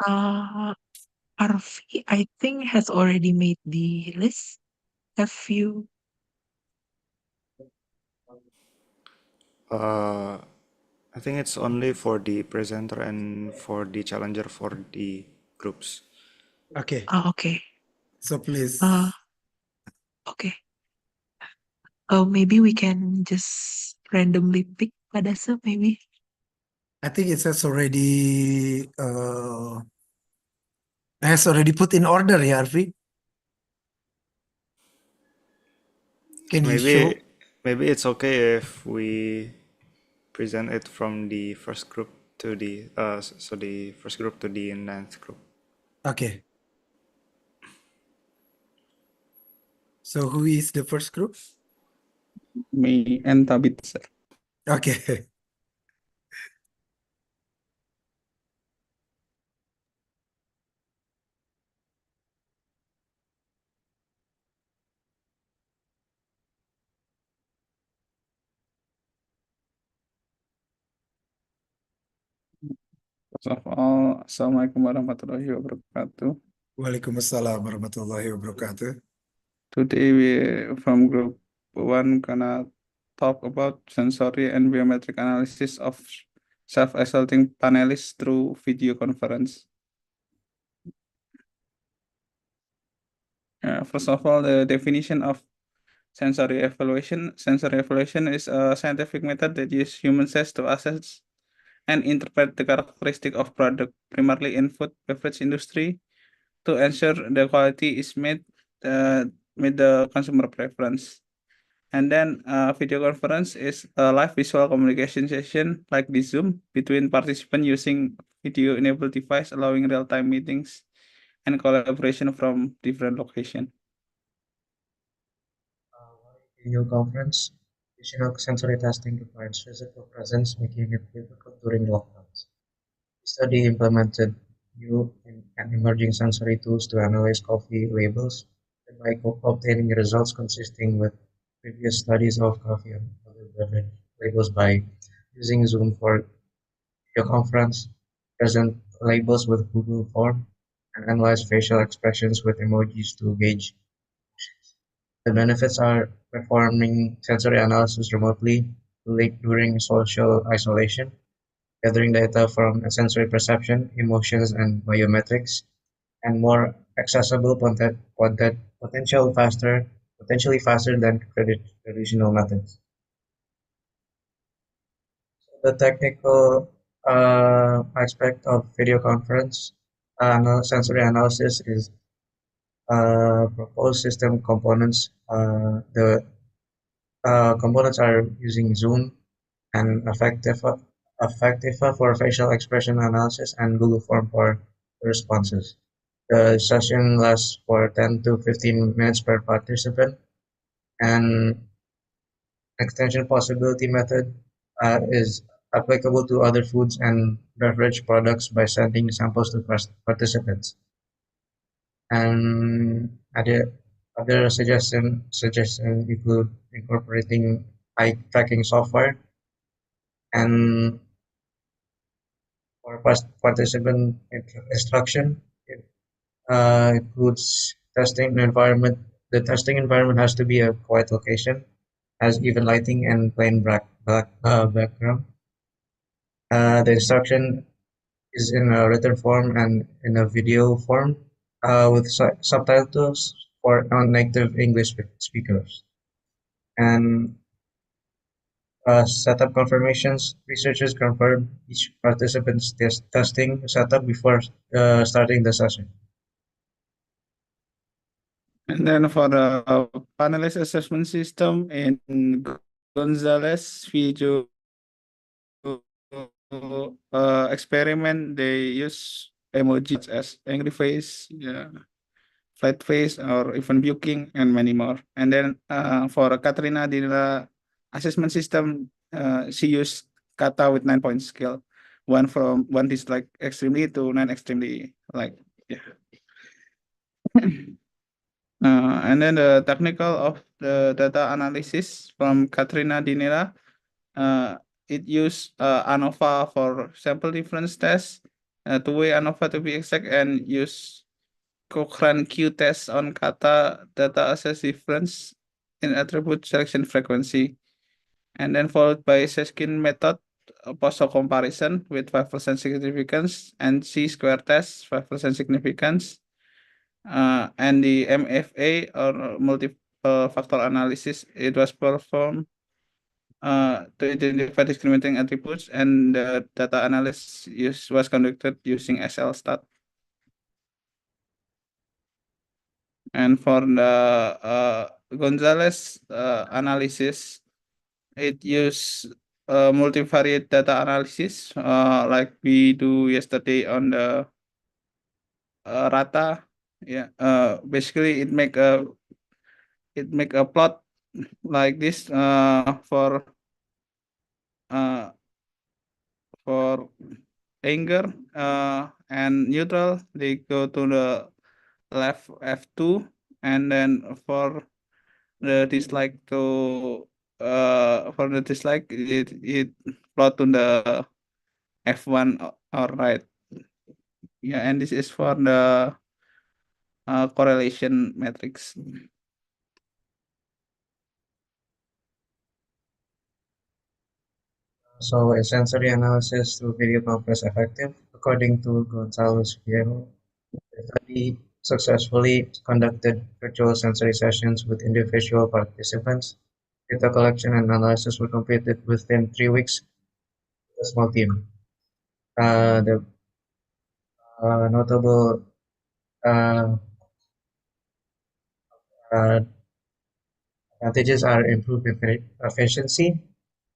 Uh, Arfi, I think, has already made the list. Have you? Uh, I think it's only for the presenter and for the challenger for the groups. Okay, Okay. so Uh, please. okay. Maybe we can just randomly pick Padasa, maybe. I think it has already put in order, yeah, Arfi. Can you show? Maybe it's okay if we present it from the first group to the so the first group to the ninth group. Okay. So who is the first group? Me and Tabit, sir. Okay. First of all, Assalamualaikum warahmatullahi wabarakatuh. Waalaikumsalam warahmatullahi wabarakatuh. Today we from group 1 gonna talk about sensory and biometric analysis of self-isolating panelists through video conference. First of all, the definition of sensory evaluation. Sensory evaluation is a scientific method that uses human sense to assess and interpret the characteristic of product, primarily in food beverage industry, to ensure the quality is meet the consumer preference. And then video conference is a live visual communication session like the Zoom between participants using video-enabled device, allowing real-time meetings and collaboration from different locations. Video conference, additional sensory testing requires physical presence, making it difficult during lockdowns. The study implemented new and emerging sensory tools to analyze coffee labels, thereby obtaining results consistent with previous studies of coffee and other beverage labels by using Zoom for video conference, present labels with Google Form, and analyze facial expressions with emojis to gauge. The benefits are performing sensory analysis remotely during social isolation, gathering data from sensory perception, emotions, and biometrics, and more accessible, potentially faster than traditional methods. The technical aspect of video conference sensory analysis is proposed system components. The components are using Zoom and Affectiva for facial expression analysis and Google Form for responses. The session lasts for 10 to 15 minutes per participant, and extension possibility method is applicable to other foods and beverage products by sending samples to participants. And other suggestions include incorporating eye tracking software and for participant instruction. It includes testing environment. The testing environment has to be a quiet location, has even lighting and plain black background. The instruction is in a written form and in a video form with subtitles for non-native English speakers. And setup confirmations. Researchers confirm each participant's testing setup before starting the session. And then for the panelist assessment system in Gonzalez video experiment, they use emojis as angry face, yeah, flat face, or even puking, and many more. And then for Katrina Dila assessment system, she used kata with 9-point scale, one dislike extremely to 9 extremely like. Yeah. And then the technical of the data analysis from Katrina Dinera, it used ANOVA for sample difference test, two-way ANOVA to be exact, and use Cochrane Q test on kata data assess difference in attribute selection frequency, and then followed by Seskin method post-hoc comparison with 5% significance, and C-square test 5% significance, and the MFA or multiple factor analysis, it was performed to identify discriminating attributes, and the data analysis was conducted using SLStat. And for the Gonzalez analysis, it used multivariate data analysis, like we do yesterday on the Rata. Yeah, basically it make a plot like this for anger and neutral. They go to the left F2, and then for the dislike it plot to the F1 or right. Yeah, and this is for the correlation matrix. So is sensory analysis through video conference effective? According to Gonzalez Viejo, the study successfully conducted virtual sensory sessions with individual participants. Data collection and analysis were completed within 3 weeks with a small team. The notable advantages are improved efficiency.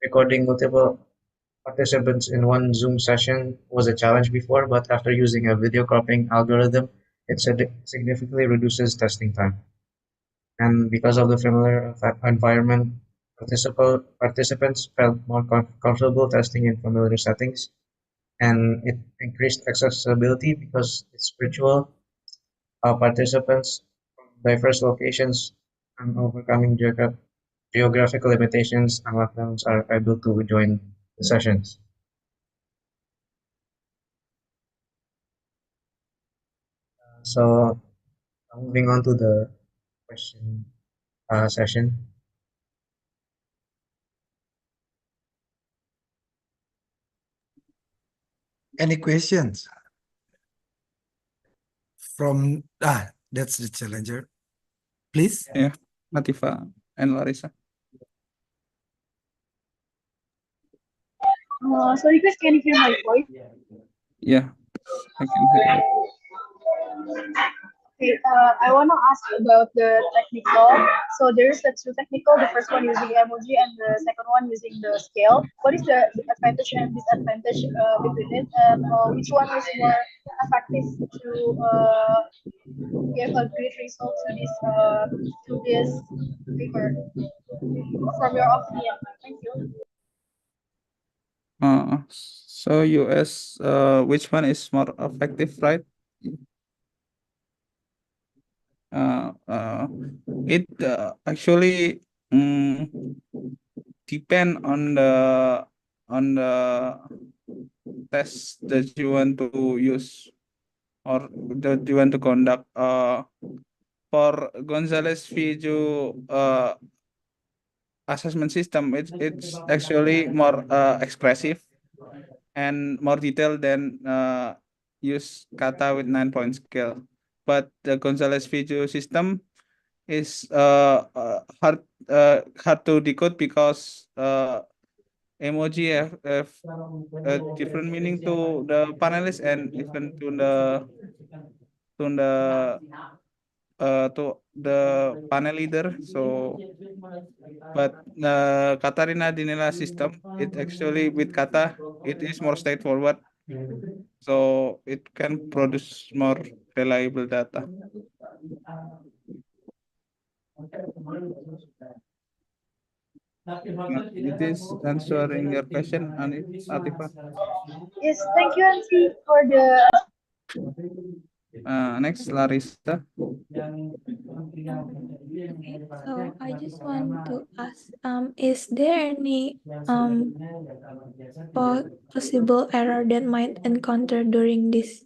Recording multiple participants in one Zoom session was a challenge before, but after using a video cropping algorithm, it significantly reduces testing time. And because of the familiar environment, participants felt more comfortable testing in familiar settings, and it increased accessibility because it's virtual. Participants from diverse locations and overcoming geographical limitations and lockdowns are able to join the sessions. So moving on to the question session. Any questions? From that's the challenger. Please. Yeah, Latifa and Larissa. Sorry guys, can you hear my voice? Yeah, I can hear you. Okay, I want to ask about the technical. So there's the two technical, the first one using emoji and the second one using the scale. What is the advantage and disadvantage between it, and which one is more effective to give a great result to this paper? From your opinion, thank you. So US, which one is more effective, right? It actually depend on the test that you want to use or that you want to conduct. For Gonzalez Video assessment system, it's actually more expressive and more detailed than use kata with 9-point scale. But the Gonzalez Video system is hard to decode because emoji have a different meaning to the panelists and even to the panel leader. So, but Katarina Dinela system, it actually with kata, it is more straightforward. So it can produce more reliable data. It is answering your question, Atifa. Yes, thank you, Auntie, for the. Next, Larissa. So I just want to ask, is there any possible error that might encounter during this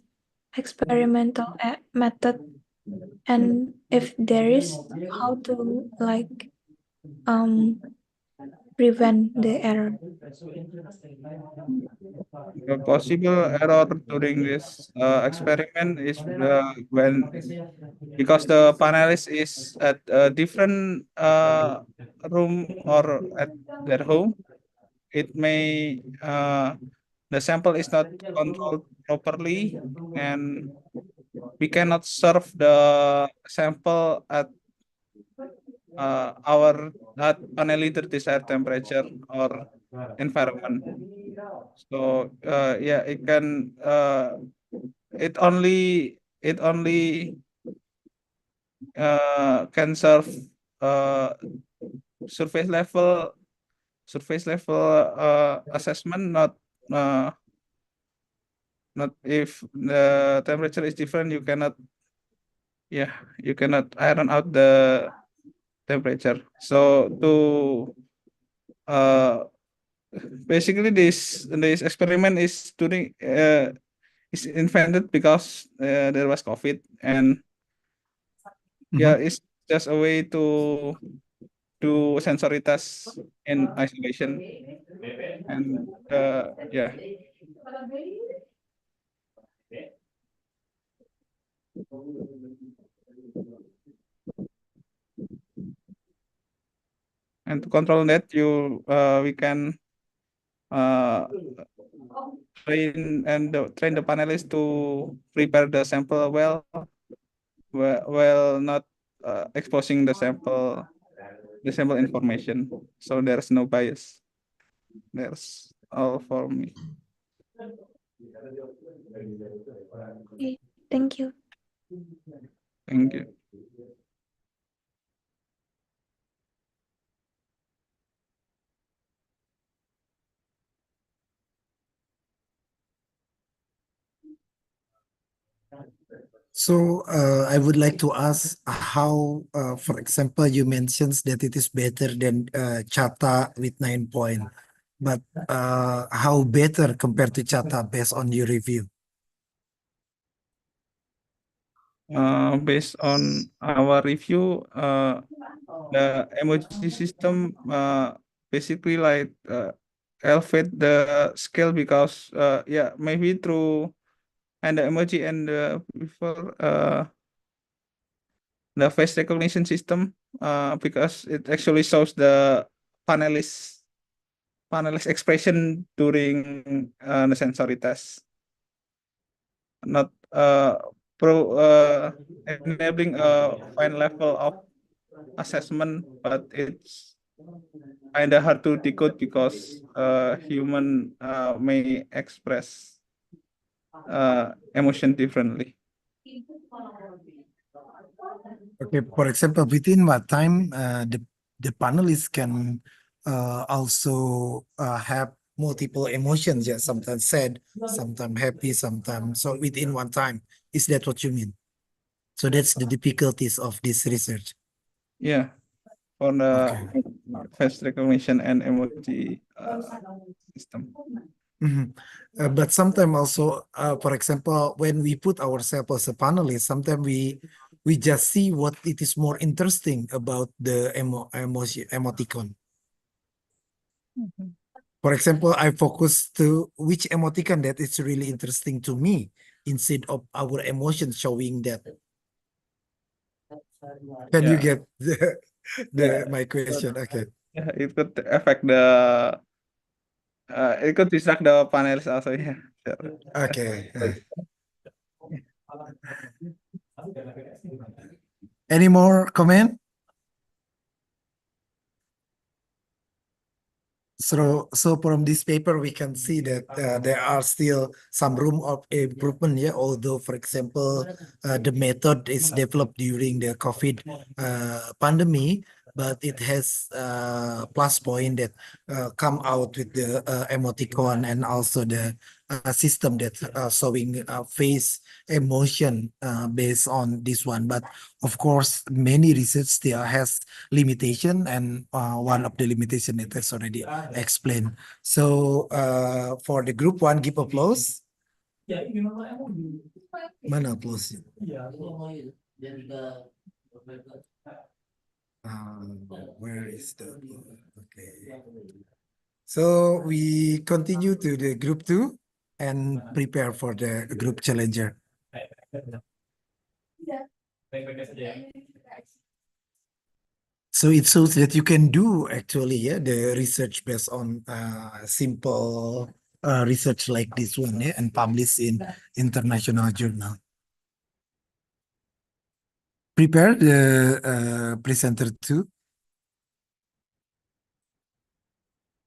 experimental method? And if there is, how to prevent the error? The possible error during this experiment is because the panelist is at a different room or at their home, it may the sample is not controlled properly, and we cannot serve the sample at our panel leader desired temperature or environment. So yeah, it only can serve uh, surface level assessment, uh, not if the temperature is different, you cannot iron out the temperature. So to basically this experiment is invented because there was COVID, and yeah, it's just a way to do sensory tests in isolation, and yeah. And to control that, we can train the panelists to prepare the sample well, not exposing the sample information, so there's no bias. That's all for me. Okay, thank you. Thank you. So I would like to ask how, for example, you mentioned that it is better than Chata with 9 point, but how better compared to Chata based on your review? Based on our review, the emoji system basically elevate the scale because yeah, maybe through and the emoji and before the face recognition system because it actually shows the panelist expression during the sensory test, not enabling a fine level of assessment, but it's kind of hard to decode because human may express emotion differently. Okay, for example, within what time the panelists can also have multiple emotions, yeah, sometimes sad, sometimes happy, sometimes so within one time. Is that what you mean? So that's the difficulties of this research. Yeah, for the Okay. face recognition and emoji system. But sometimes also, for example, when we put ourselves as a panelist, sometimes we just see what it is more interesting about the emoticon. For example, I focus to which emoticon that is really interesting to me instead of our emotions showing that. Can you Yeah. get my question? Okay. Yeah, it could affect it could distract the panelists also. Yeah. Okay. Any more comment? So from this paper, we can see that there are still some room of improvement. Yeah, although, for example, the method is developed during the COVID pandemic, but it has plus point that come out with the emoticon and also the system that showing face emotion based on this one. But of course, many research still has limitation, and one of the limitation it has already explained. So for the group one, give applause. Mana applause? Where is the okay? So we continue to the group two and prepare for the group challenger. So it shows that you can do actually, yeah, the research based on simple research like this one, yeah, and publish in international journal. Prepare the presenter two.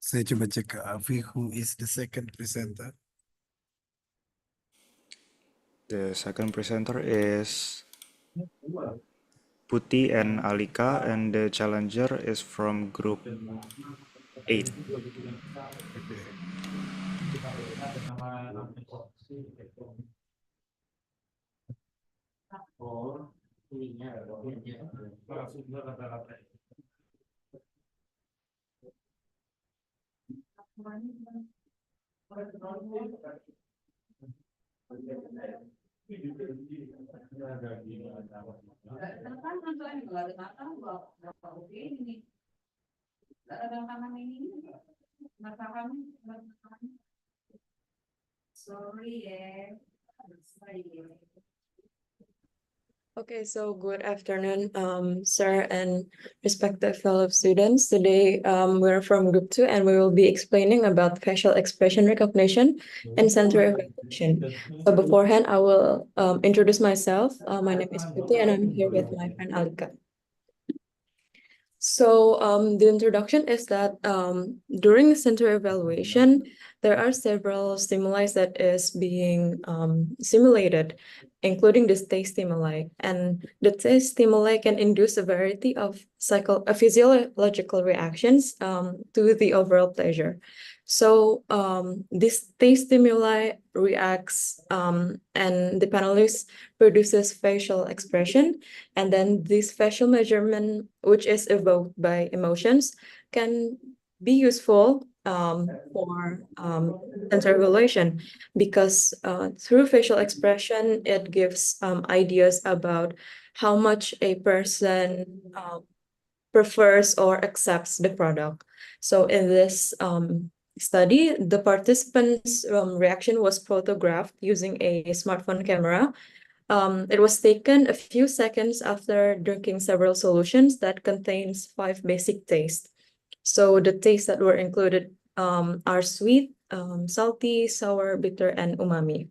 Saya coba cek ke Afi, who is the second presenter. The second presenter is Putih and Alika, and the challenger is from group 8. Okay, so good afternoon, sir and respected fellow students. Today, we're from Group 2 and we will be explaining about facial expression recognition and sensory evaluation. So beforehand, I will introduce myself. My name is Putih and I'm here with my friend Alika. So the introduction is that during sensory evaluation, there are several stimuli that is being simulated, including the taste stimuli. And the taste stimuli can induce a variety of physiological reactions to the overall pleasure. So this taste stimuli reacts and the panelist produces facial expression, and then this facial measurement, which is evoked by emotions, can be useful for sensory evaluation because through facial expression, it gives ideas about how much a person prefers or accepts the product. So in this study, the participants' reaction was photographed using a smartphone camera. It was taken a few seconds after drinking several solutions that contains 5 basic tastes. So the tastes that were included are sweet, salty, sour, bitter, and umami.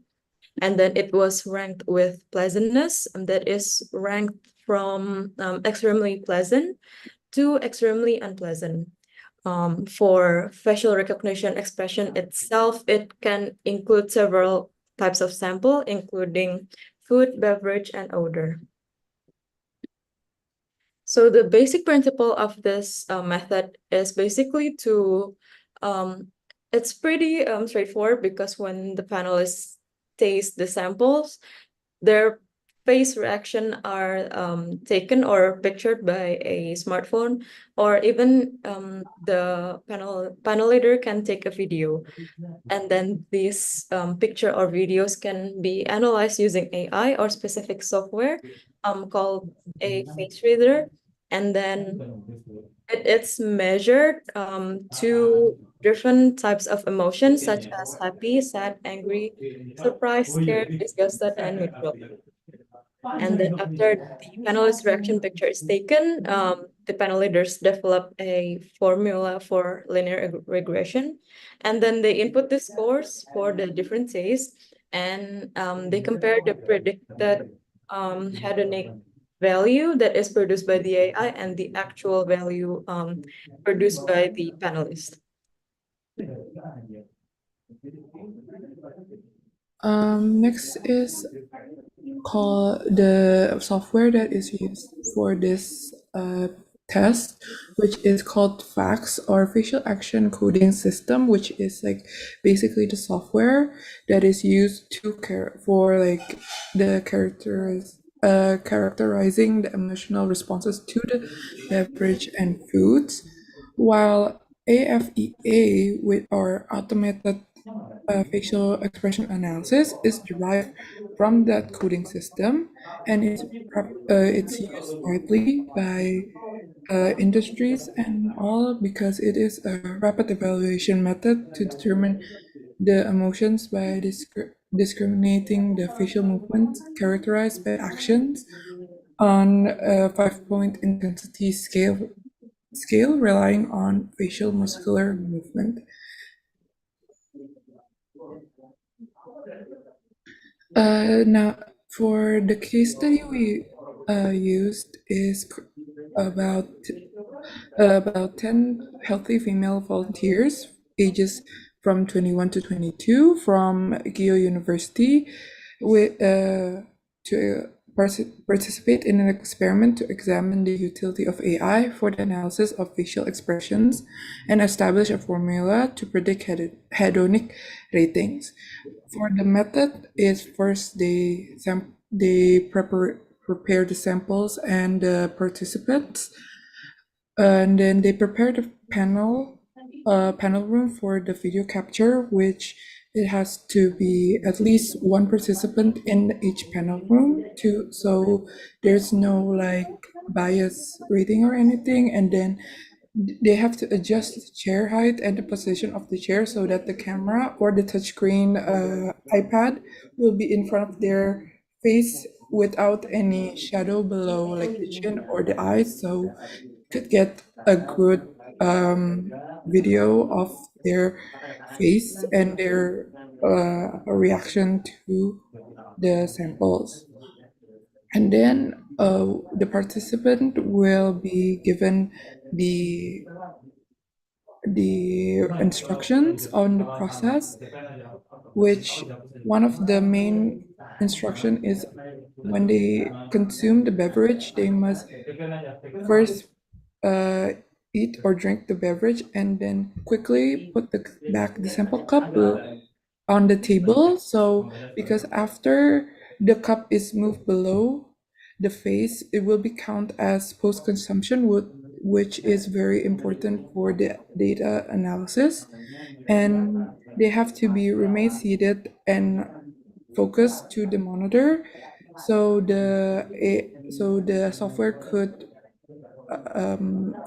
And then it was ranked with pleasantness, and that is ranked from extremely pleasant to extremely unpleasant. For facial recognition expression itself, it can include several types of sample, including food, beverage, and odor. So the basic principle of this method is basically to, it's pretty straightforward because when the panelists taste the samples, their face reaction are taken or pictured by a smartphone, or even the panel leader can take a video. And then these picture or videos can be analyzed using AI or specific software called a face reader. And then it's measured to different types of emotions such as happy, sad, angry, surprised, scared, disgusted, and neutral. And then after the panelist reaction picture is taken, the panel leaders develop a formula for linear regression, and then they input the scores for the different tastes, and they compare the predicted hedonic value that is produced by the AI and the actual value produced by the panelist. Next is called the software that is used for this test, which is called FACS, or Facial Action Coding System, which is like basically the software that is used to for like the characterizing the emotional responses to the beverage and foods, while AFEA, with our automated facial expression analysis, is derived from that coding system, and it's used widely by industries and all because it is a rapid evaluation method to determine the emotions by discriminating the facial movements characterized by actions on a 5-point intensity scale relying on facial muscular movement. Now, for the case study we used is about 10 healthy female volunteers ages from 21 to 22 from Keio University to participate in an experiment to examine the utility of AI for the analysis of facial expressions and establish a formula to predict hedonic ratings. For the method is first they prepare the samples and the participants, and then they prepare the panel room for the video capture, which it has to be at least one participant in each panel room so there's no like bias rating or anything, and then they have to adjust the chair height and the position of the chair so that the camera or the touchscreen iPad will be in front of their face without any shadow below like the chin or the eyes, so could get a good video of their face and their reaction to the samples. And then the participant will be given the instructions on the process, which one of the main instruction is when they consume the beverage, they must first eat or drink the beverage and then quickly put back the sample cup on the table. So because after the cup is moved below the face, it will be counted as post-consumption, which is very important for the data analysis. And they have to remain seated and focused to the monitor, so the software could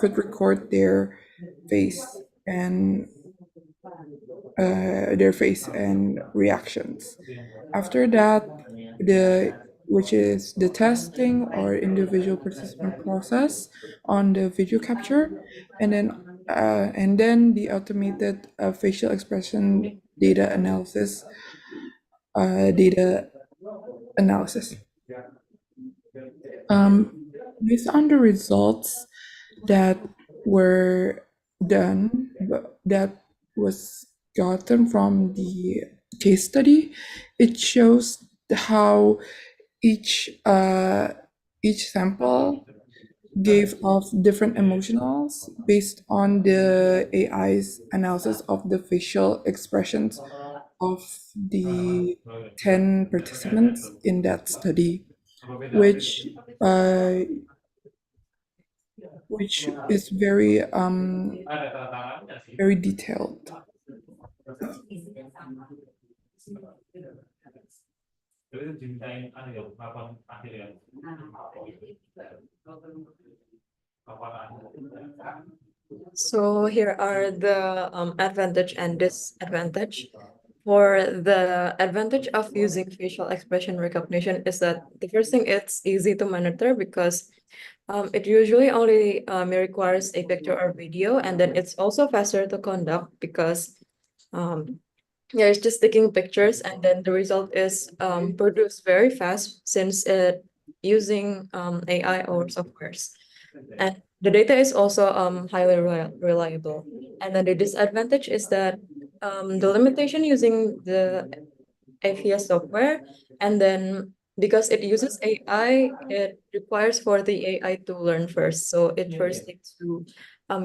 record their face and reactions. After that, which is the testing or individual participant process on the video capture, and then the automated facial expression data analysis. Based on the results that were done, that was gotten from the case study, it shows how each sample gave off different emotionals based on the AI's analysis of the facial expressions of the 10 participants in that study, which is very detailed. So here are the advantage and disadvantage. For the advantage of using facial expression recognition is that the first thing, it's easy to monitor because it usually only requires a picture or video, and then it's also faster to conduct because yeah, it's just taking pictures and then the result is produced very fast since it using AI or softwares. And the data is also highly reliable. And then the disadvantage is that the limitation using the AFEA software, and then because it uses AI, it requires for the AI to learn first. So it first needs to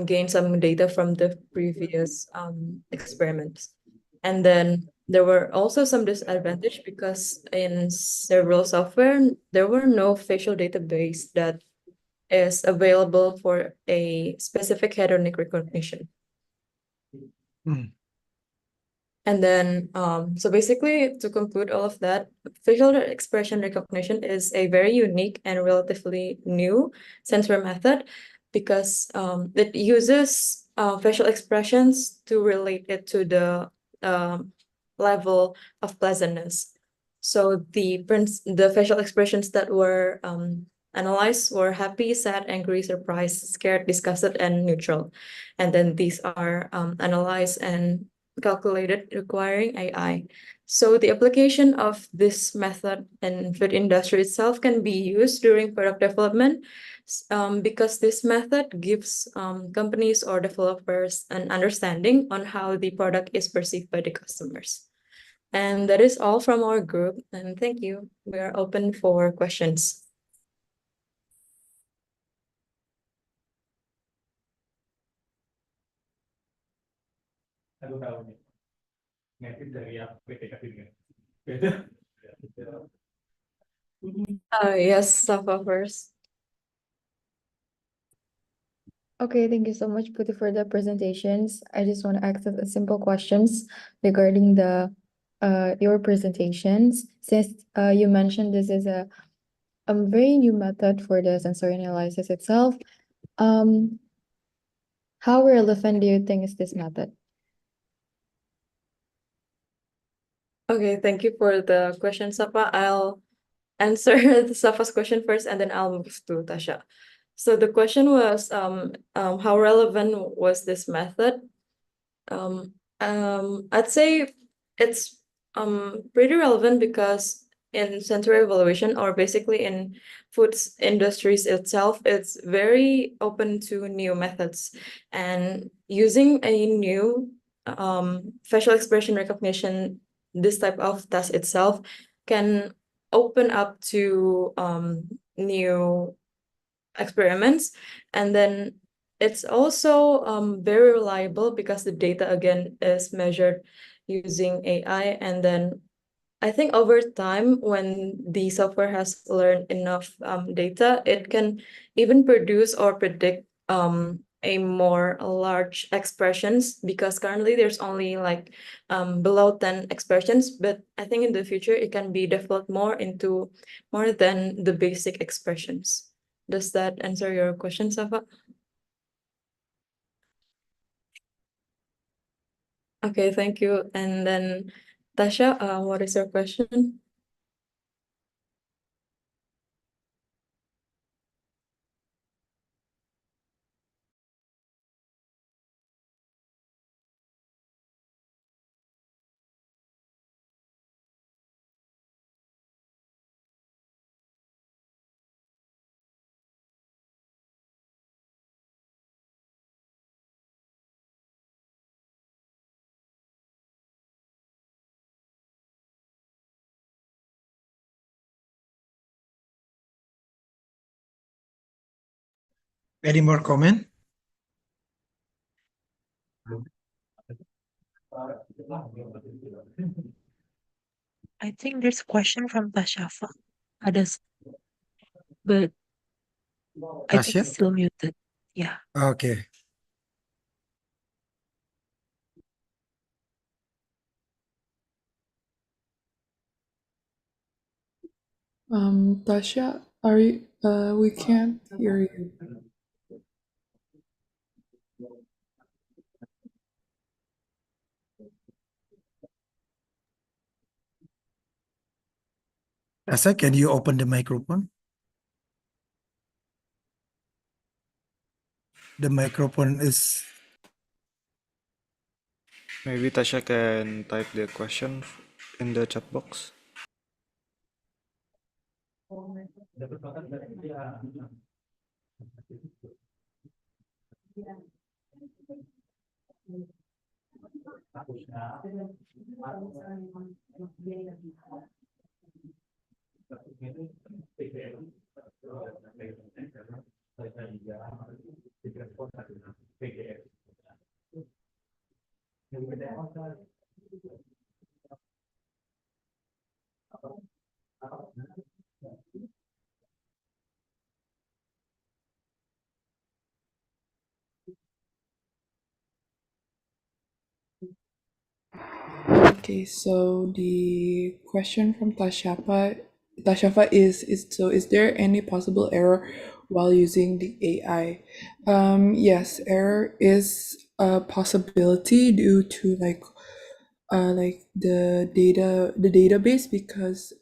gain some data from the previous experiments. And then there were also some disadvantage because in several software, there were no facial database that is available for a specific hedonic recognition. And then, so basically, to conclude all of that, facial expression recognition is a very unique and relatively new sensor method because it uses facial expressions to relate it to the level of pleasantness. So the facial expressions that were analyzed were happy, sad, angry, surprised, scared, disgusted, and neutral. And then these are analyzed and calculated requiring AI. So the application of this method in food industry itself can be used during product development because this method gives companies or developers an understanding on how the product is perceived by the customers. And that is all from our group. And thank you. We are open for questions. Yes, Safa first. Okay, thank you so much, Puti, for the presentations. I just want to ask a simple questions regarding the your presentations. Since you mentioned this is a very new method for the sensory analysis itself, how relevant do you think is this method? Okay, thank you for the question, Safa. I'll answer the Safa's question first, and then I'll move to Tasha. So the question was, how relevant was this method? I'd say it's pretty relevant because in sensory evaluation, or basically in foods industries itself, it's very open to new methods, and using a new facial expression recognition, this type of task itself can open up to new experiments. And then it's also very reliable because the data again is measured using AI. And then I think over time, when the software has learned enough data, it can even produce or predict a more large expressions, because currently there's only like below 10 expressions, but I think in the future it can be developed more into more than the basic expressions. Does that answer your question, Safa? Okay, thank you. And then Tasha, what is your question? Any more comment? I think there's a question from Tashafa. Others, but I think Tasha? it's still muted. Yeah. Okay. Tasha, are you, we can't hear you. Asa, can you open the microphone? The microphone is. Maybe Tasha can type the question in the chat box. Okay, so the question from Tashafa is there any possible error while using the AI? Yes, error is a possibility due to like the database, because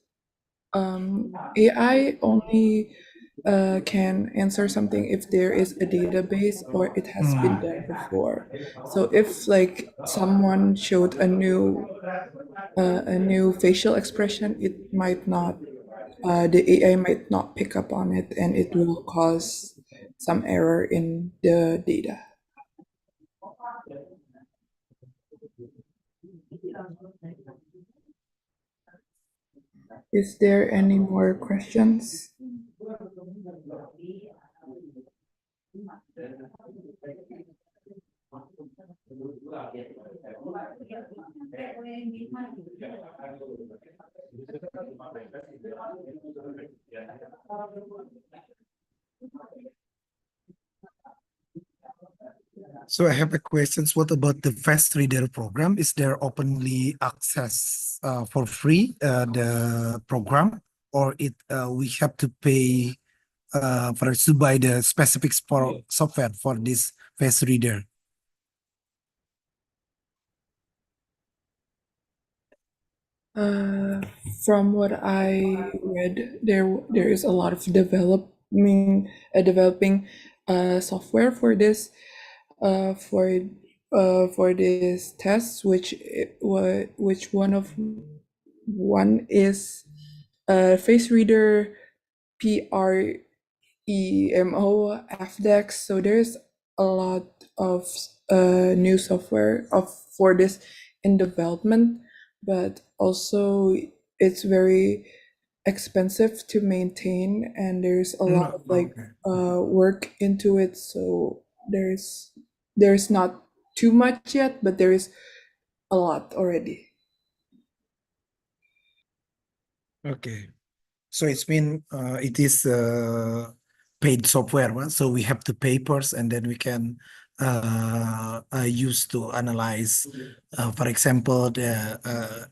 AI only can answer something if there is a database or it has been done before. So if like someone showed a new facial expression, it might not the AI might not pick up on it, and it will cause some error in the data. Is there any more questions? So I have a question. What about the Fast Reader program? Is there openly access for free the program, or we have to pay for us to buy the specific software for this Fast Reader? From what I read, there is a lot of developing software for this for this test, which one is Face Reader PREMO FDEX. So there's a lot of new software for this in development, but also it's very expensive to maintain, and there's a lot of work into it. So there's not too much yet, but there is a lot already. Okay. So it's been it is paid software, right? So we have to pay first, and then we can use to analyze, for example, the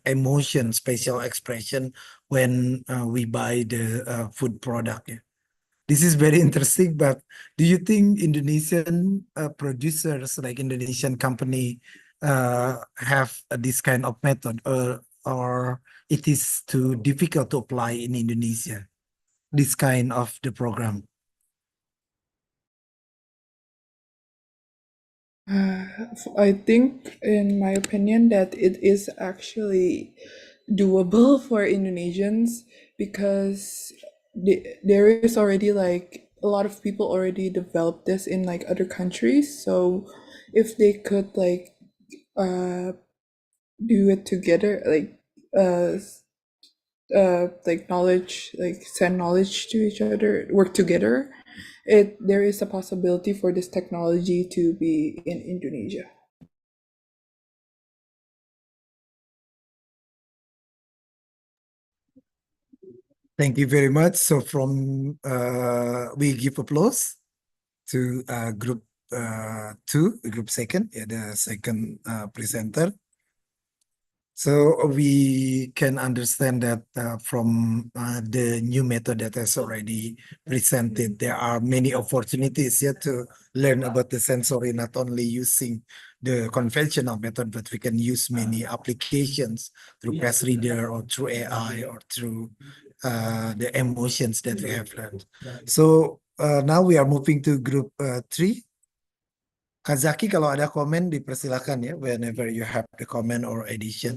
emotion, spatial expression when we buy the food product. Yeah. This is very interesting, but do you think Indonesian producers, like Indonesian company, have this kind of method, or it is too difficult to apply in Indonesia, this kind of the program? I think, in my opinion, that it is actually doable for Indonesians, because there is already like a lot of people already developed this in like other countries. So if they could like do it together, like knowledge, like send knowledge to each other, work together, there is a possibility for this technology to be in Indonesia. Thank you very much. So from we give applause to group group second, yeah, the second presenter. So we can understand that from the new method that has already presented, there are many opportunities yet to learn about the sensory, not only using the conventional method, but we can use many applications through Fast Reader or through AI or through the emotions that we have learned. So now we are moving to group 3. Kazaki, kalau ada komen dipersilakan ya, whenever you have the comment or addition.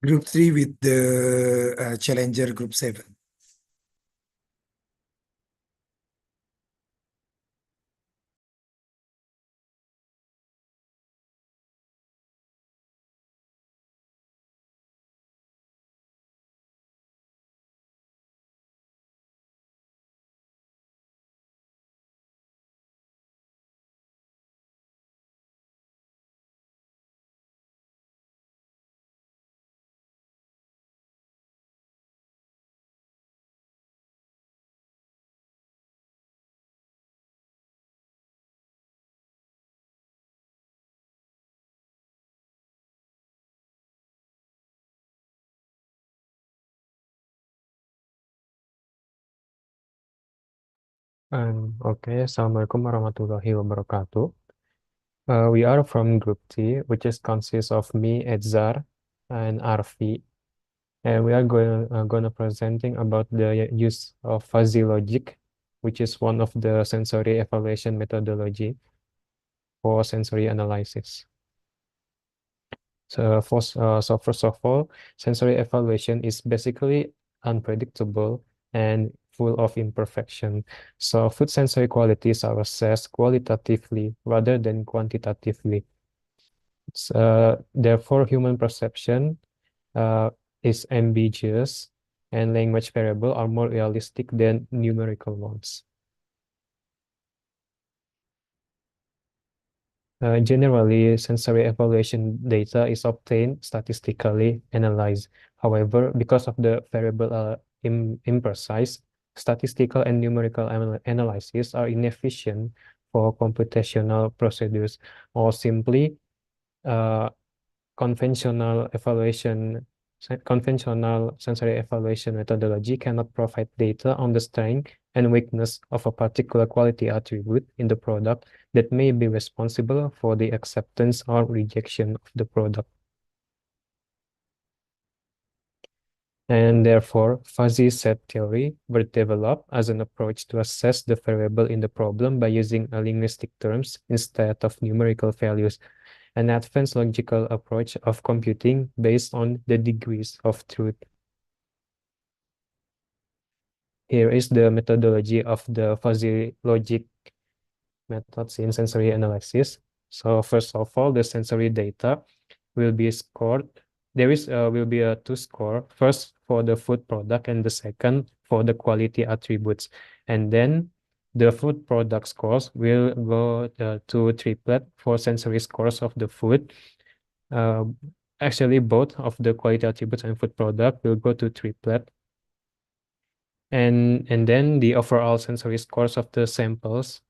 Group 3 with the challenger group 7. Okay, Assalamualaikum warahmatullahi wabarakatuh. We are from Group T, which consists of me, Edzar, and Arfi, and we are gonna presenting about the use of fuzzy logic, which is one of the sensory evaluation methodology for sensory analysis. So first of all, sensory evaluation is basically unpredictable and full of imperfection. So food sensory qualities are assessed qualitatively rather than quantitatively. Therefore, human perception is ambiguous and language variable are more realistic than numerical ones. Generally, sensory evaluation data is obtained statistically analyzed. However, because of the variable imprecise, statistical and numerical analysis are inefficient for computational procedures, or simply conventional sensory evaluation methodology cannot provide data on the strength and weakness of a particular quality attribute in the product that may be responsible for the acceptance or rejection of the product. And therefore, fuzzy set theory were developed as an approach to assess the variable in the problem by using linguistic terms instead of numerical values, an advanced logical approach of computing based on the degrees of truth. Here is the methodology of the fuzzy logic methods in sensory analysis. So first of all, the sensory data will be scored. There will be a two score, first for the food product and the second for the quality attributes. And then the food product scores will go to triplet for sensory scores of the food. Actually, both of the quality attributes and food product will go to triplet. And then the overall sensory scores of the samples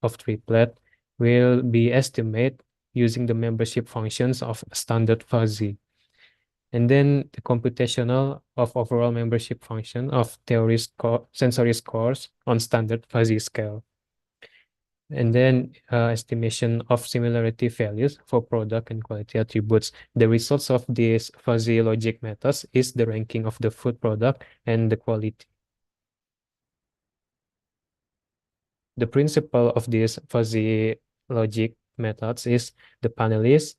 of triplet will be estimated using the membership functions of standard fuzzy. And then the computational of overall membership function of sensory scores on standard fuzzy scale. And then estimation of similarity values for product and quality attributes. The results of these fuzzy logic methods is the ranking of the food product and the quality. The principle of these fuzzy logic methods is the panelists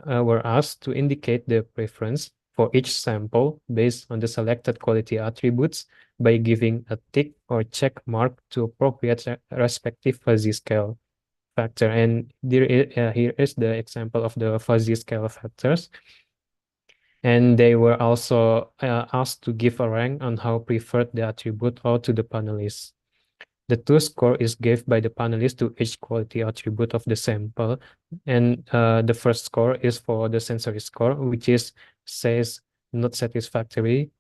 were asked to indicate their preference for each sample based on the selected quality attributes by giving a tick or check mark to appropriate respective fuzzy scale factor. And here is the example of the fuzzy scale factors. And they were also asked to give a rank on how preferred the attribute or to the panelists. The two score is given by the panelists to each quality attribute of the sample. And the first score is for the sensory score, which says not satisfactory,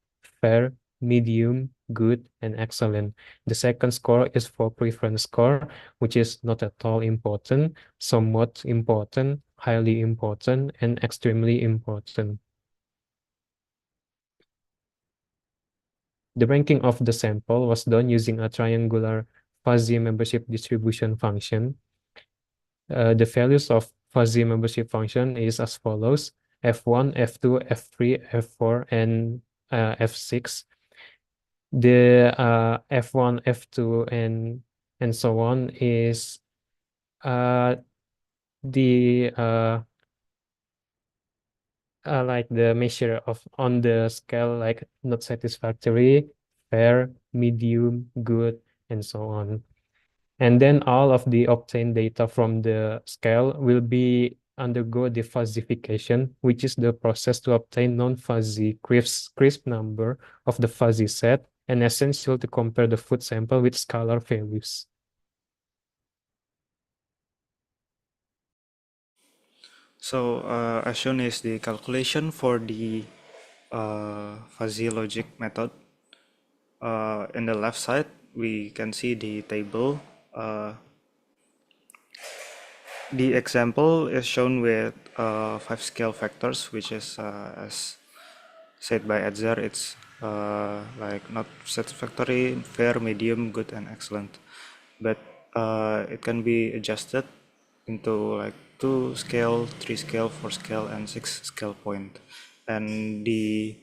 fair, medium, good, and excellent. The second score is for preference score, which is not at all important, somewhat important, highly important, and extremely important. The ranking of the sample was done using a triangular fuzzy membership distribution function. The values of fuzzy membership function is as follows: F1, F2, F3, F4, and F6. The F1, F2, and so on is the like the measure of on the scale like not satisfactory, fair, medium, good, and so on. And then all of the obtained data from the scale will be undergo the fuzzification, which is the process to obtain non-fuzzy crisp number of the fuzzy set, and essential to compare the food sample with scalar values. So as shown is the calculation for the fuzzy logic method. In the left side, we can see the table. The example is shown with 5 scale factors, which is as said by Edzer, it's like not satisfactory, fair, medium, good, and excellent. But it can be adjusted into like 2 scale, 3 scale, 4 scale, and 6 scale point. And the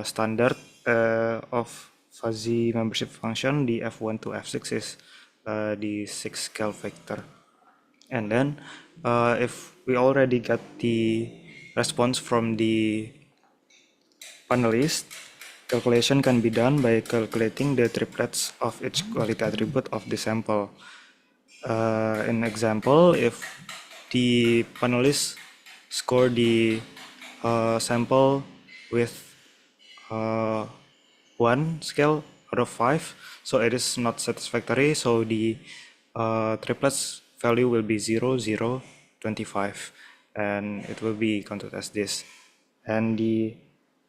standard of fuzzy membership function, the F1 to F6 is the 6 scale factor. And then if we already got the response from the panelist, calculation can be done by calculating the triplets of each quality attribute of the sample. In example, if the panelists score the sample with 1 scale out of 5, so it is not satisfactory, so the triplets value will be 0, 0, 25, and it will be counted as this. And the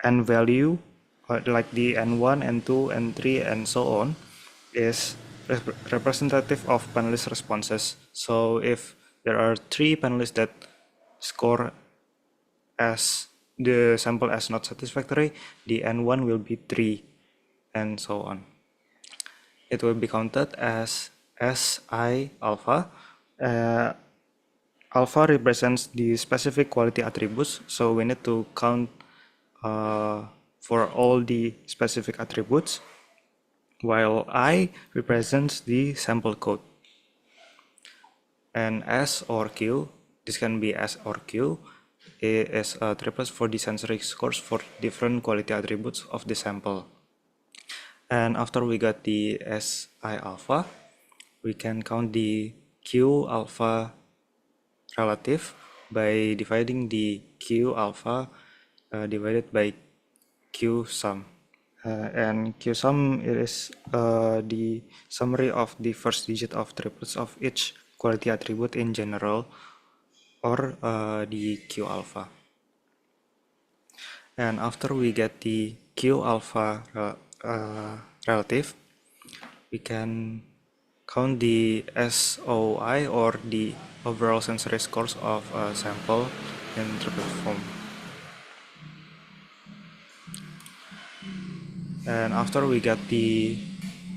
n value, like the n1, n2, n3, and so on, is representative of panelist responses. So if there are 3 panelists that score as the sample as not satisfactory, the n1 will be 3, and so on. It will be counted as Si alpha. Alpha represents the specific quality attributes, so we need to count for all the specific attributes, while I represents the sample code. And S or Q, this can be S or Q, is a triplet for the sensory scores for different quality attributes of the sample. And after we got the Si alpha, we can count the Q alpha relative by dividing the Q alpha divided by Q sum. And Q sum is the summary of the first digit of triplets of each quality attribute in general, or the Q alpha. And after we get the Q alpha relative, we can count the SOI, or the overall sensory scores of a sample in triplet form. And after we get the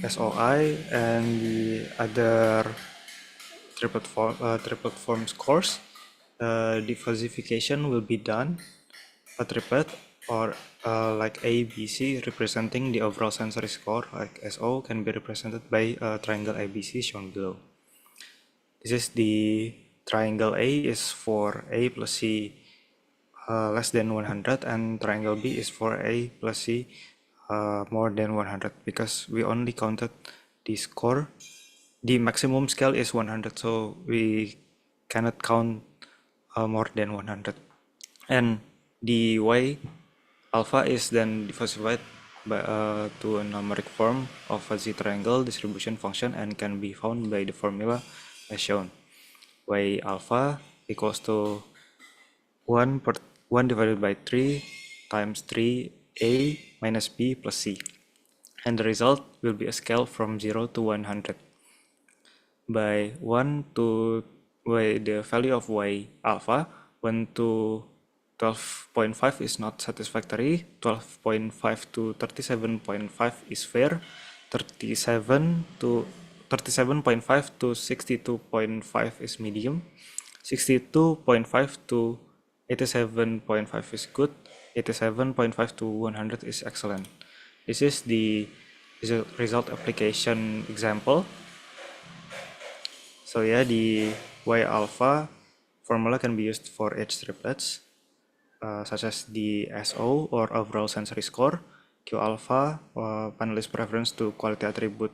SOI and the other triplet form scores, the fuzzification will be done. A triplet, or like A, B, C, representing the overall sensory score, like SO, can be represented by a triangle ABC shown below. This is the triangle A is for A plus C less than 100, and triangle B is for A plus C more than 100, because we only counted the score. The maximum scale is 100, so we cannot count more than 100. And the Y alpha is then diversified by, to a numeric form of fuzzy triangle distribution function, and can be found by the formula as shown. Y alpha equals to 1 divided by 3 times 3a minus b plus c. And the result will be a scale from 0 to 100. By the value of y alpha, 1 to 12.5 is not satisfactory, 12.5 to 37.5 is fair, 37.5 to 62.5 is medium, 62.5 to 87.5 is good, 87.5 to 100 is excellent. This is the result application example. So yeah, the Y alpha formula can be used for H triplets. such as the SO or overall sensory score, Q alpha, panelist preference to quality attribute,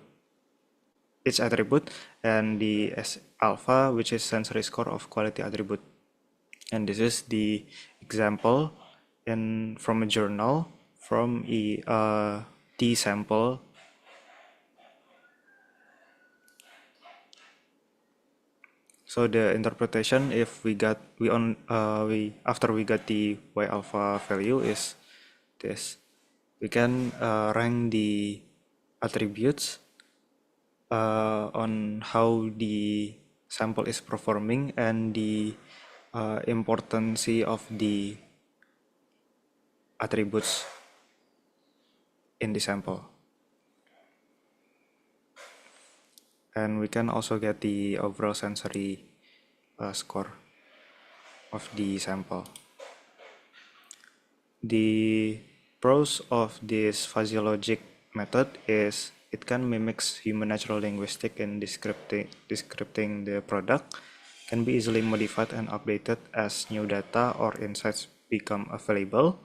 each attribute, and the S alpha, which is sensory score of quality attribute. And this is the example from a journal from a T sample. So the interpretation, if we got after we got the Y alpha value is this. We can rank the attributes on how the sample is performing and the importance of the attributes in the sample. And we can also get the overall sensory score of the sample. The pros of this fuzzy logic method is it can mimic human natural linguistic in descripting the product, can be easily modified and updated as new data or insights become available,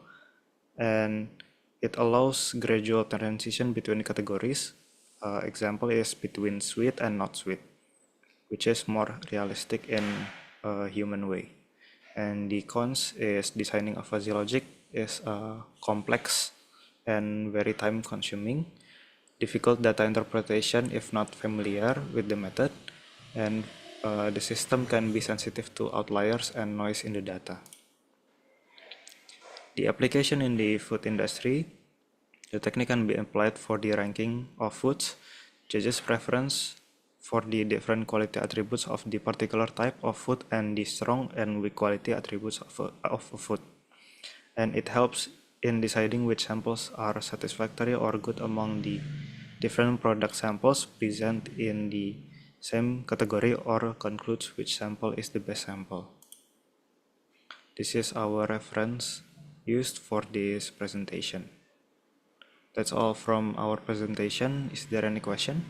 and it allows gradual transition between categories. Example is between sweet and not sweet, which is more realistic in a human way. And the cons is designing a fuzzy logic is complex and very time consuming, difficult data interpretation if not familiar with the method, and the system can be sensitive to outliers and noise in the data. The application in the food industry, the technique can be applied for the ranking of foods, judges' preference for the different quality attributes of the particular type of food and the strong and weak quality attributes of a food. And it helps in deciding which samples are satisfactory or good among the different product samples present in the same category, or concludes which sample is the best sample. This is our reference used for this presentation. That's all from our presentation. Is there any question?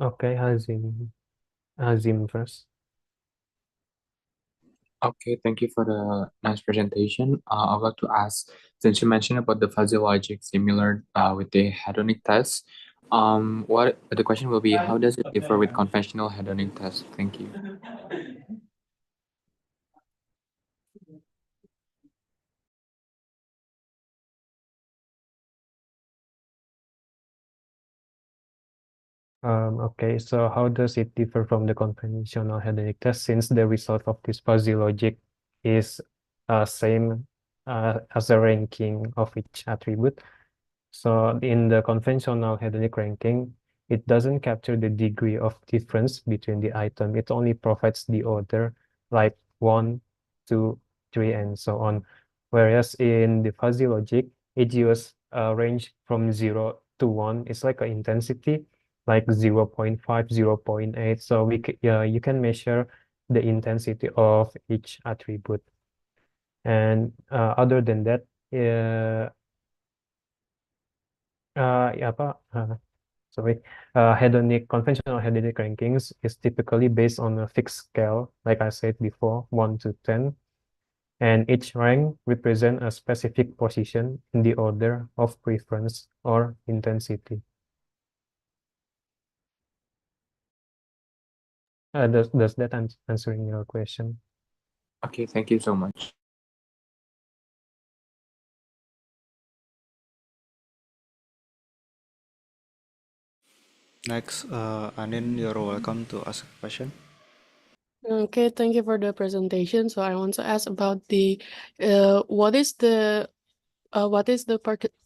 Okay, Hazim first. Okay, thank you for the nice presentation. I would like to ask, since you mentioned about the fuzzy logic similar with the hedonic test, what the question will be, how does it differ with conventional hedonic tests? Thank you. Okay, so how does it differ from the conventional hedonic test, since the result of this fuzzy logic is same as the ranking of each attribute? So in the conventional hedonic ranking, it doesn't capture the degree of difference between the item. It only provides the order, like 1, 2, 3, and so on. Whereas in the fuzzy logic, it uses a range from 0 to 1. It's like an intensity, like 0.5, 0.8. So you can measure the intensity of each attribute. And other than that, conventional hedonic rankings is typically based on a fixed scale, like I said before, 1 to 10, and each rank represents a specific position in the order of preference or intensity. Does that answering your question? Okay, thank you so much. Next, Anin, you're welcome to ask a question. Okay, thank you for the presentation. So I want to ask about the what is the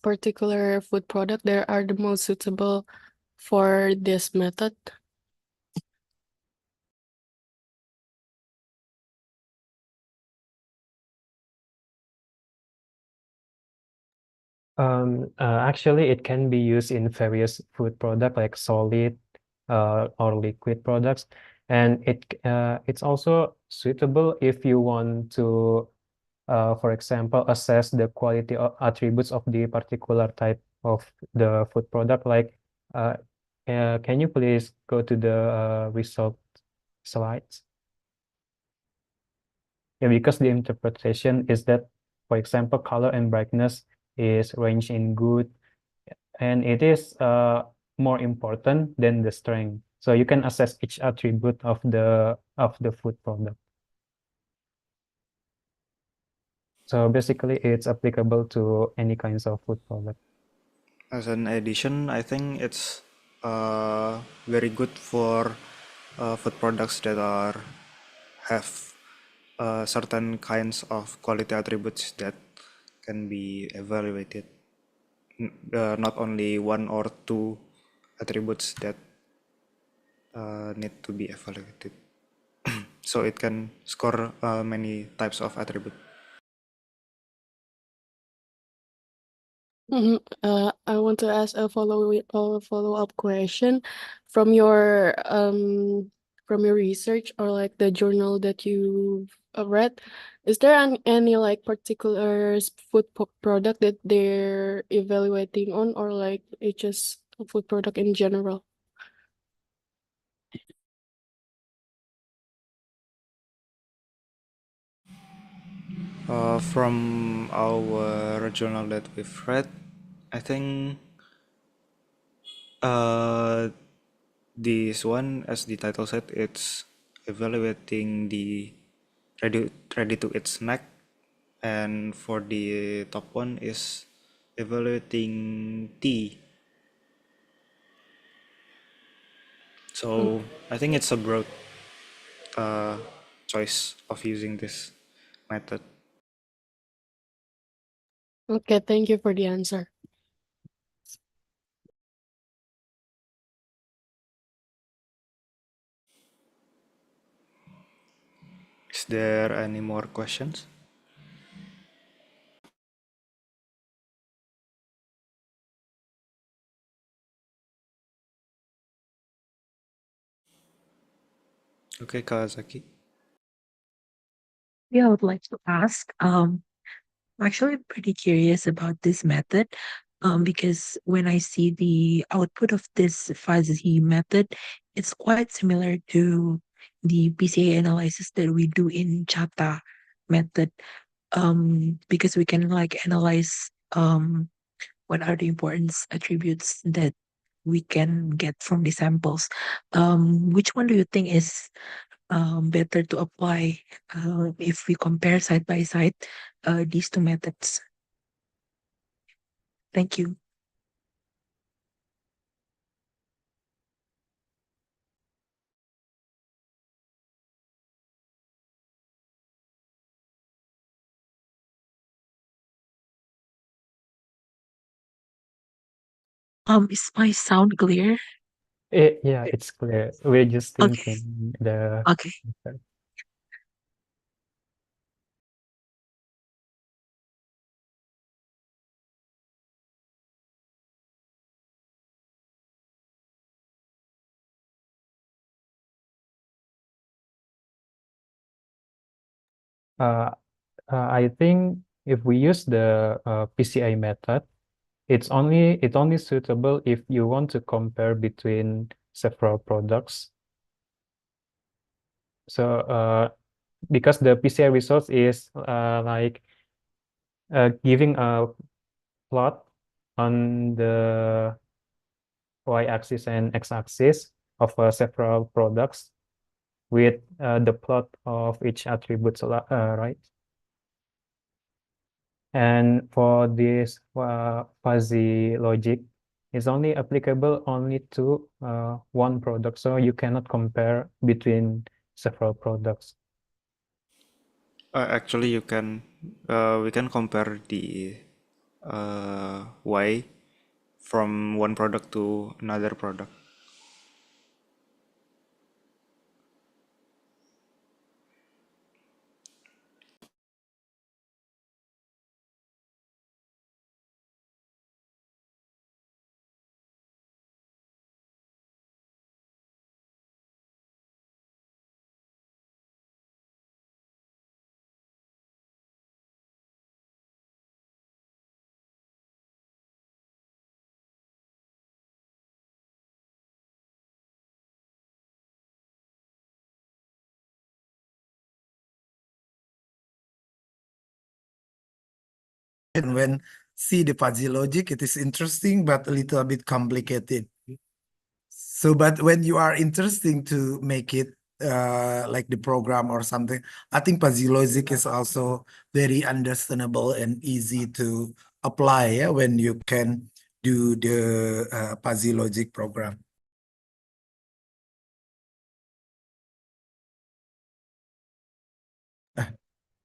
particular food product that are the most suitable for this method? Actually, it can be used in various food products like solid or liquid products, and it's also suitable if you want to, for example, assess the quality attributes of the particular type of the food product. Like, can you please go to the result slides? Yeah, because the interpretation is that, for example, color and brightness is ranged in good, and it is more important than the strength. So you can assess each attribute of the food product. So basically, it's applicable to any kinds of food product. As an addition, I think it's very good for food products that have certain kinds of quality attributes that can be evaluated. Not only one or two attributes that need to be evaluated. So it can score many types of attribute. I want to ask a follow-up question from your research or like the journal that you read. Is there any like particular product that they're evaluating on, or like it's just a food product in general? From our journal that we've read, I think this one, as the title said, it's evaluating the ready to eat snack, and for the top one is evaluating tea. So I think it's a broad choice of using this method. Okay, thank you for the answer. Is there any more questions? Okay, Kawasaki. Yeah, I would like to ask, I'm actually pretty curious about this method, because when I see the output of this fuzzy method, it's quite similar to the PCA analysis that we do in Chata method, because we can like analyze what are the importance attributes that we can get from the samples. Which one do you think is better to apply if we compare side by side these two methods? Thank you. Is my sound clear? Yeah, it's clear. We're just Okay. thinking the. Okay. I think if we use the PCI method, it's only suitable if you want to compare between several products. So because the PCI results is like giving a plot on the y-axis and x-axis of several products with the plot of each attribute, right? And for this fuzzy logic, it's only applicable only to one product, so you cannot compare between several products. Actually, we can compare the Y from one product to another product. And when see the fuzzy logic, it is interesting, but a little bit complicated. So, but when you are interesting to make it like the program or something, I think fuzzy logic is also very understandable and easy to apply, yeah, when you can do the fuzzy logic program.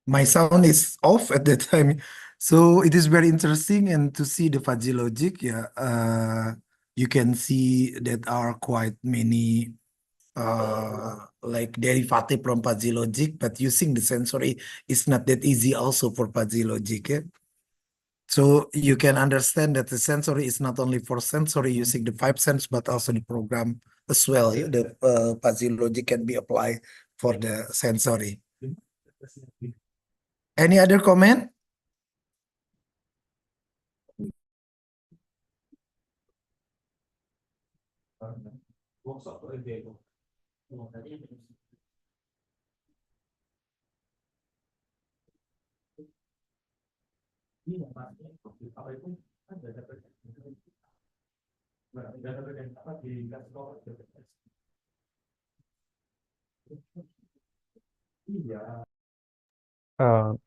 My sound is off at that time. So it is very interesting and to see the fuzzy logic, yeah, you can see that are quite many like derivative from fuzzy logic, but using the sensory is not that easy also for fuzzy logic, yeah? So you can understand that the sensory is not only for sensory using the 5 sense, but also the program as well, yeah? The fuzzy logic can be applied for the sensory. Any other comment?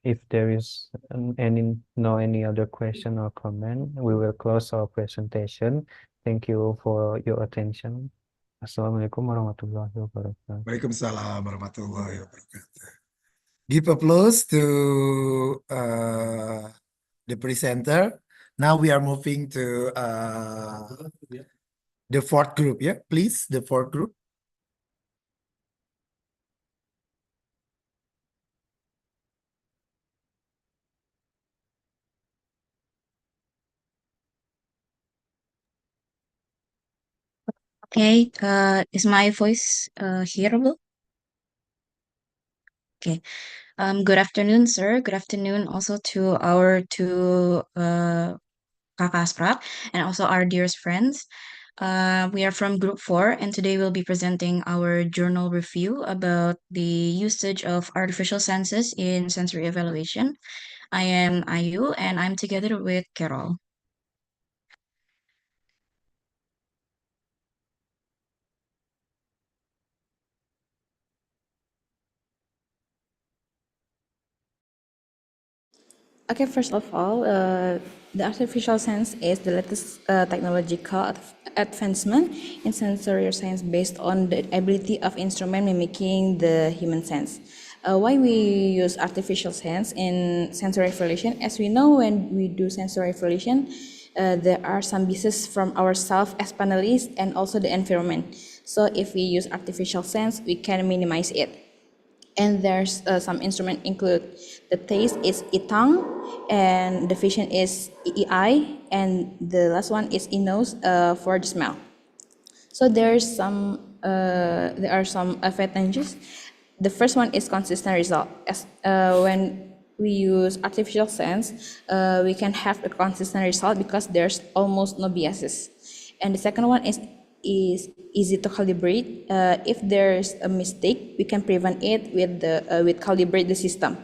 If there is any other question or comment, we will close our presentation. Thank you for your attention. Assalamualaikum warahmatullahi wabarakatuh. Waalaikumsalam warahmatullahi wabarakatuh. Give applause to the presenter. Now we are moving to the fourth group. Yeah, please, the fourth group. Okay, is my voice hearable? Okay. Good afternoon, sir. Good afternoon also to our two Kakak and also our dearest friends. We are from Group 4, and today we'll be presenting our journal review about the usage of artificial senses in sensory evaluation. I am Ayu, and I'm together with Carol. Okay, first of all, the artificial sense is the latest technological advancement in sensory science based on the ability of instrument mimicking the human sense. Why we use artificial sense in sensory evaluation? As we know, when we do sensory evaluation, there are some biases from ourselves as panelists and also the environment. So if we use artificial sense, we can minimize it. And there's some instrument include the taste is itang, and the vision is ei, and the last one is nose for the smell. So there are some advantages. The first one is consistent result. As when we use artificial sense, we can have a consistent result because there's almost no biases. And the second one is easy to calibrate. If there's a mistake, we can prevent it with calibrate the system.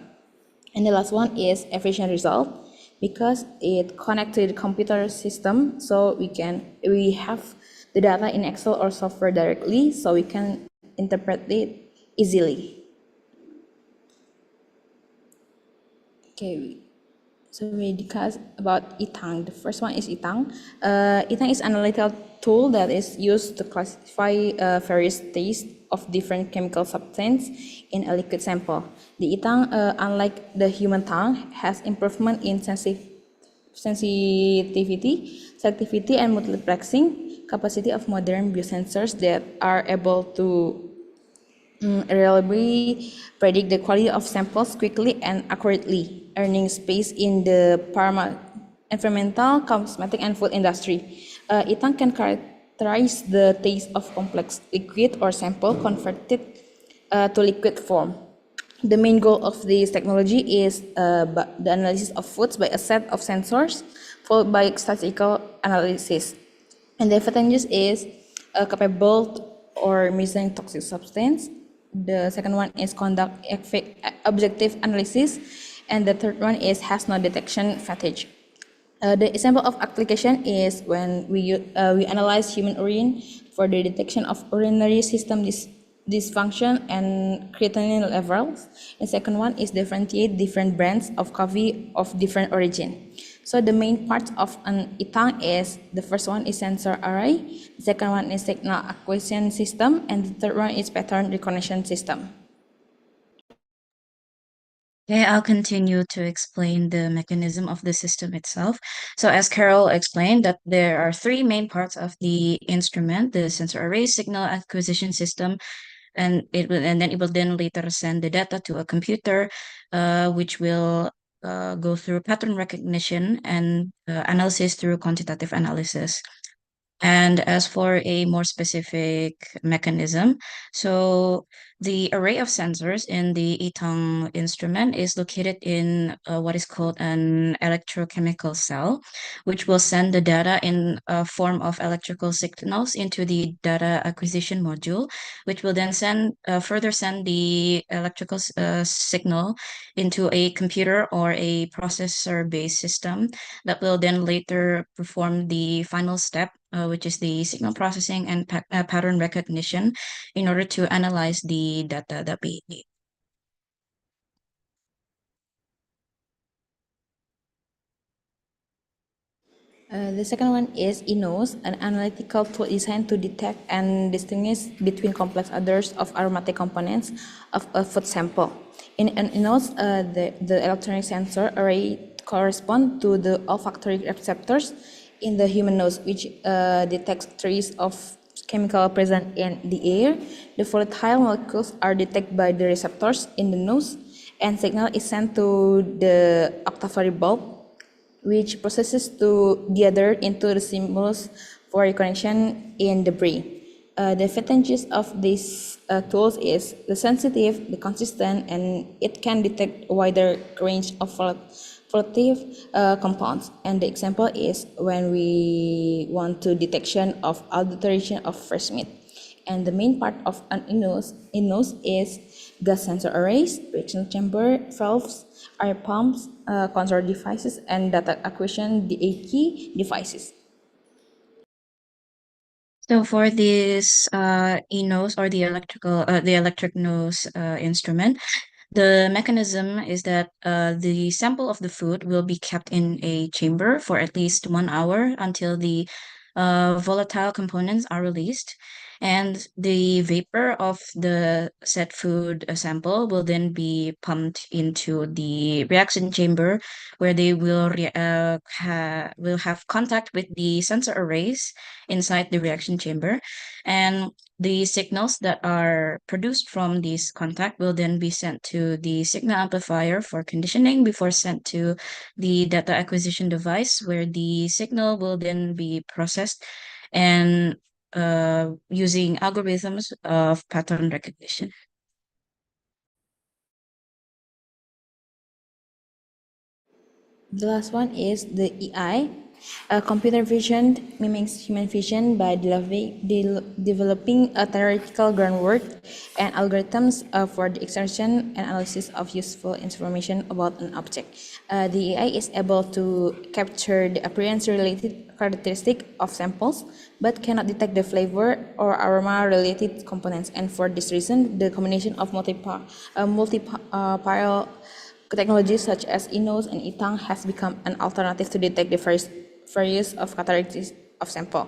And the last one is efficient result because it connects to the computer system, so we have the data in Excel or software directly, so we can interpret it easily. Okay. So we discuss about Itang. The first one is Itang. Itang is an analytical tool that is used to classify various tastes of different chemical substances in a liquid sample. The Itang, unlike the human tongue, has improvement in sensitivity, selectivity, and multiplexing capacity of modern biosensors that are able to reliably predict the quality of samples quickly and accurately, earning space in the environmental, cosmetic, and food industry. Itang can characterize the taste of complex liquid or sample converted to liquid form. The main goal of this technology is the analysis of foods by a set of sensors, followed by statistical analysis. And the advantages is capable or measuring toxic substance. The second one is conduct objective analysis, And the third one is has no detection fatigue. The example of application is when we analyze human urine for the detection of urinary system dysfunction and creatinine levels. The second one is differentiate different brands of coffee of different origin. So the main parts of an ITANG is, the first one is sensor array, the second one is signal acquisition system, and the third one is pattern recognition system. Okay, I'll continue to explain the mechanism of the system itself. So as Carol explained, that there are three main parts of the instrument: the sensor array, signal acquisition system, and it will then later send the data to a computer, which will go through pattern recognition and analysis through quantitative analysis. And as for a more specific mechanism, so the array of sensors in the ITANG instrument is located in what is called an electrochemical cell, which will send the data in a form of electrical signals into the data acquisition module, which will then further send the electrical signal into a computer or a processor-based system that will then later perform the final step, which is the signal processing and pattern recognition, in order to analyze the data that we need. The second one is INOS, an analytical tool designed to detect and distinguish between complex odors of aromatic components of a food sample. In an INOS, the electronic sensor array corresponds to the olfactory receptors in the human nose, which detects traces of chemical present in the air. The volatile molecules are detected by the receptors in the nose, and signal is sent to the olfactory bulb, which processes to gather into the stimulus for recognition in the brain. The advantages of these tools is the sensitive, the consistent, and it can detect a wider range of volatile compounds. And the example is when we want to detection of adulteration of fresh meat. And the main part of an INOS is gas sensor arrays, reaction chamber, valves, air pumps, control devices, and data acquisition DAQ devices. So for this eNose, or the electric nose instrument, the mechanism is that the sample of the food will be kept in a chamber for at least 1 hour until the volatile components are released. And the vapor of the said food sample will then be pumped into the reaction chamber, where they will have contact with the sensor arrays inside the reaction chamber, and the signals that are produced from this contact will then be sent to the signal amplifier for conditioning before sent to the data acquisition device, where the signal will then be processed and using algorithms of pattern recognition. The last one is the EI. Computer vision mimics human vision by developing a theoretical groundwork and algorithms for the extraction and analysis of useful information about an object. The AI is able to capture the appearance-related characteristic of samples, but cannot detect the flavor or aroma-related components. And for this reason, the combination of multiple technologies such as INOS and ITANG has become an alternative to detect the various of characteristics of sample.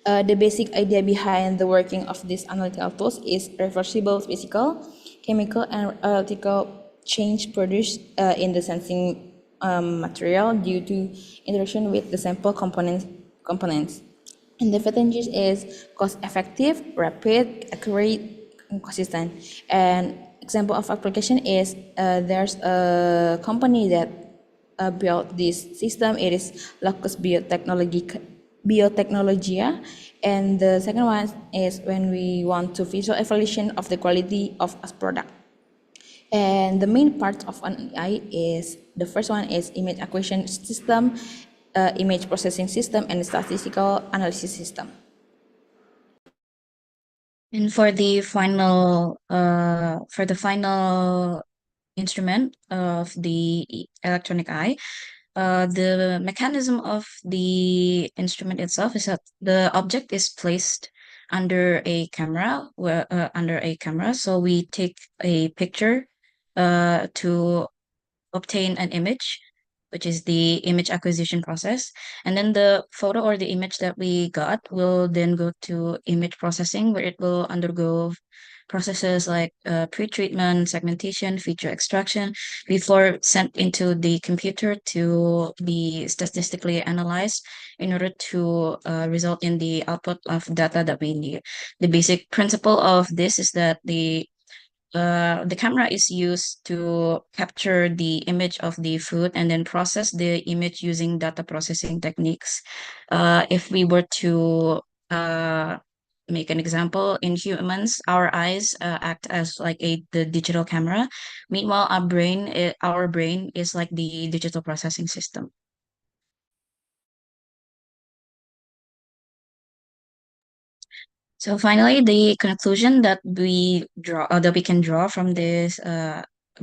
The basic idea behind the working of these analytical tools is reversible physical, chemical, and electrical change produced in the sensing material due to interaction with the sample components. And the advantage is cost-effective, rapid, accurate, and consistent. And example of application is there's a company that built this system. It is Locus Biotechnologia. And the second one is when we want to visual evaluation of the quality of a product. And the main part of an AI is, the first one is image acquisition system, image processing system, and statistical analysis system. And for the final instrument of the electronic eye. The mechanism of the instrument itself is that the object is placed under a camera, so we take a picture to obtain an image, which is the image acquisition process. And then the photo or the image that we got will then go to image processing, where it will undergo processes like pre-treatment, segmentation, feature extraction before sent into the computer to be statistically analyzed in order to result in the output of data that we need. The basic principle of this is that the camera is used to capture the image of the food and then process the image using data processing techniques. If we were to make an example, in humans, our eyes act as like the digital camera. Meanwhile, our brain is like the digital processing system. So finally, the conclusion that we can draw from this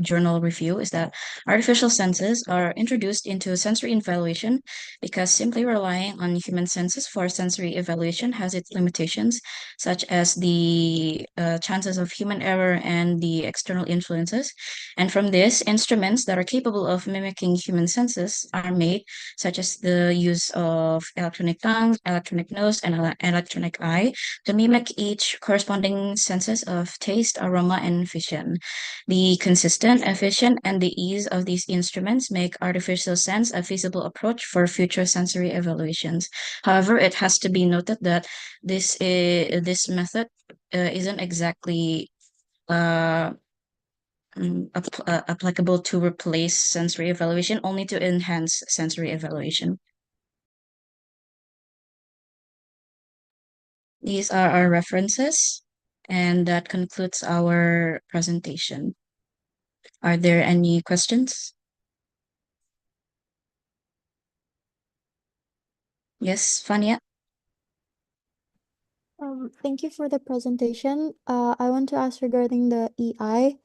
journal review is that artificial senses are introduced into sensory evaluation because simply relying on human senses for sensory evaluation has its limitations, such as the chances of human error and the external influences. And from this, instruments that are capable of mimicking human senses are made, such as the use of electronic tongue, electronic nose, and electronic eye to mimic each corresponding senses of taste, aroma, and vision. The consistent, efficient, and the ease of these instruments make artificial sense a feasible approach for future sensory evaluations. However, it has to be noted that this method isn't exactly applicable to replace sensory evaluation, only to enhance sensory evaluation. These are our references, and that concludes our presentation. Are there any questions? Yes, Fania? Thank you for the presentation. I want to ask regarding the EI.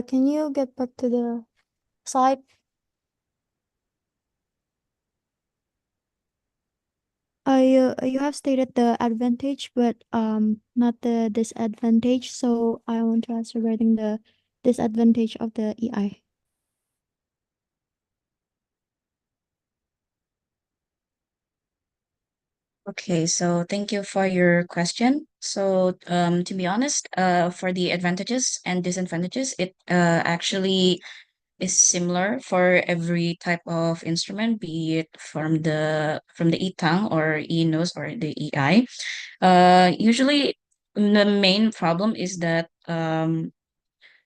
Can you get back to the slide? You have stated the advantage, but not the disadvantage. So I want to ask regarding the disadvantage of the EI. Okay, so thank you for your question. So, to be honest, for the advantages and disadvantages, it actually is similar for every type of instrument, be it from the e-tongue or e-nose or the EI. Usually, the main problem is that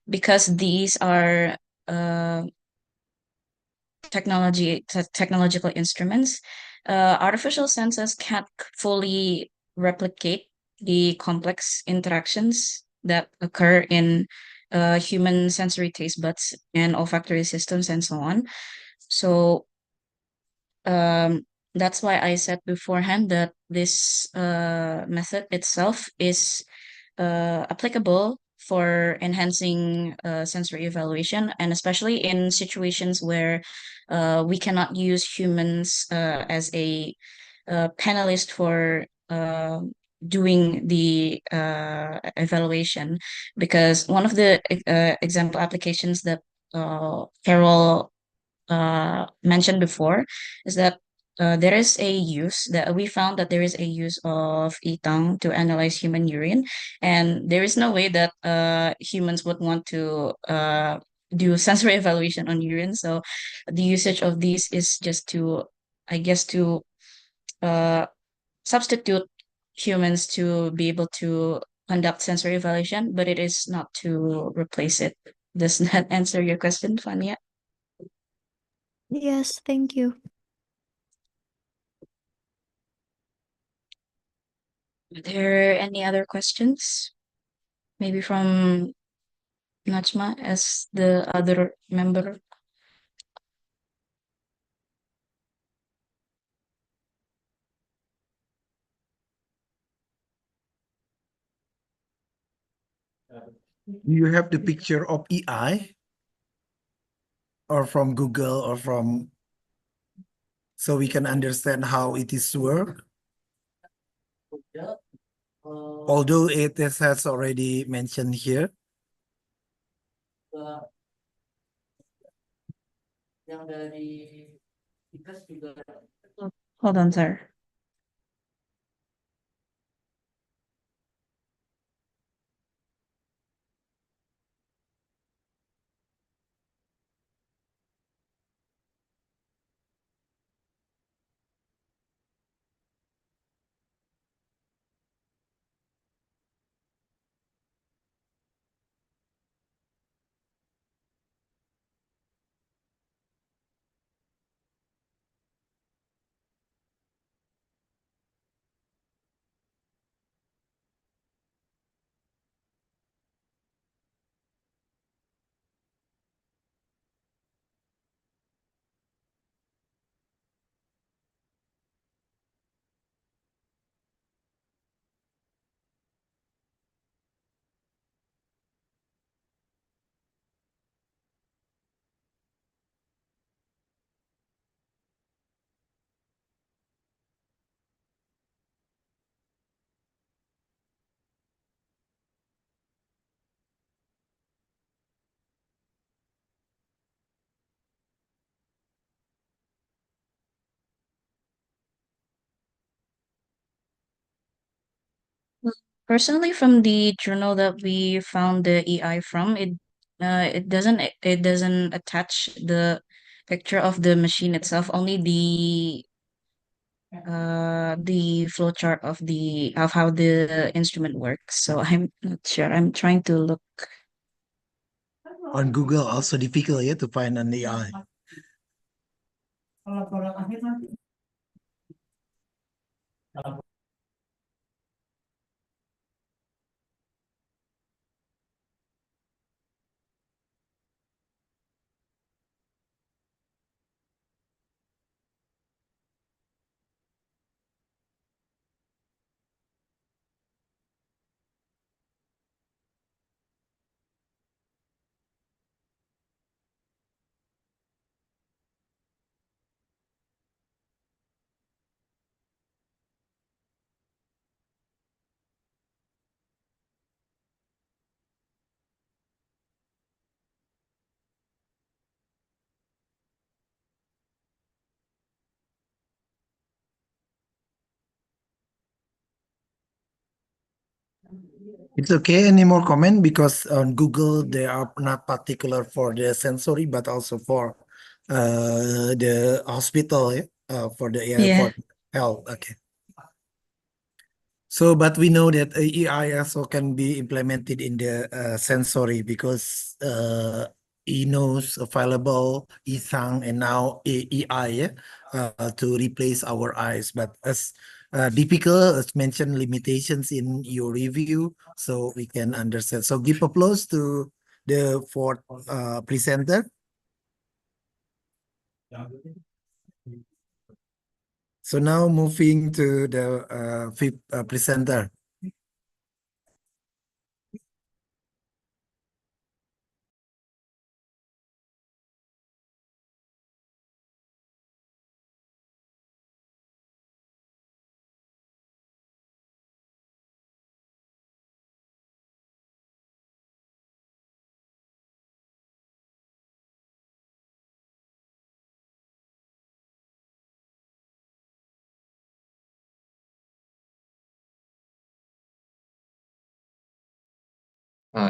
because these are uh, technological instruments, artificial senses can't fully replicate the complex interactions that occur in human sensory taste buds and olfactory systems and so on. So that's why I said beforehand that this method itself is applicable for enhancing sensory evaluation, and especially in situations where we cannot use humans as a panelist for doing the evaluation, because one of the example applications that Carol mentioned before is that there is a use that we found that there is a use of e-tongue to analyze human urine, and there is no way that humans would want to do sensory evaluation on urine. So the usage of these is just to, I guess, to uh, substitute humans to be able to conduct sensory evaluation, but it is not to replace it. Does that answer your question, Fania? Yes, thank you. Are there any other questions? Maybe from Najma as the other member. Do you have the picture of EI? or from Google or from, so we can understand how it is work. Although it has already mentioned here. Hold on, sir. Personally, from the journal that we found the AI from, it doesn't attach the picture of the machine itself, only the flowchart of how the instrument works. So I'm not sure. I'm trying to look. On Google also difficult to find an AI. It's okay. Any more comment? Because on Google they are not particular for the sensory, but also for the hospital, for the AI Yeah. for health. Okay. So, but we know that AI also can be implemented in the sensory because knows available Isang and now AI to replace our eyes. But as difficult as mentioned limitations in your review, so we can understand. So give applause to the fourth presenter. So now moving to the fifth presenter.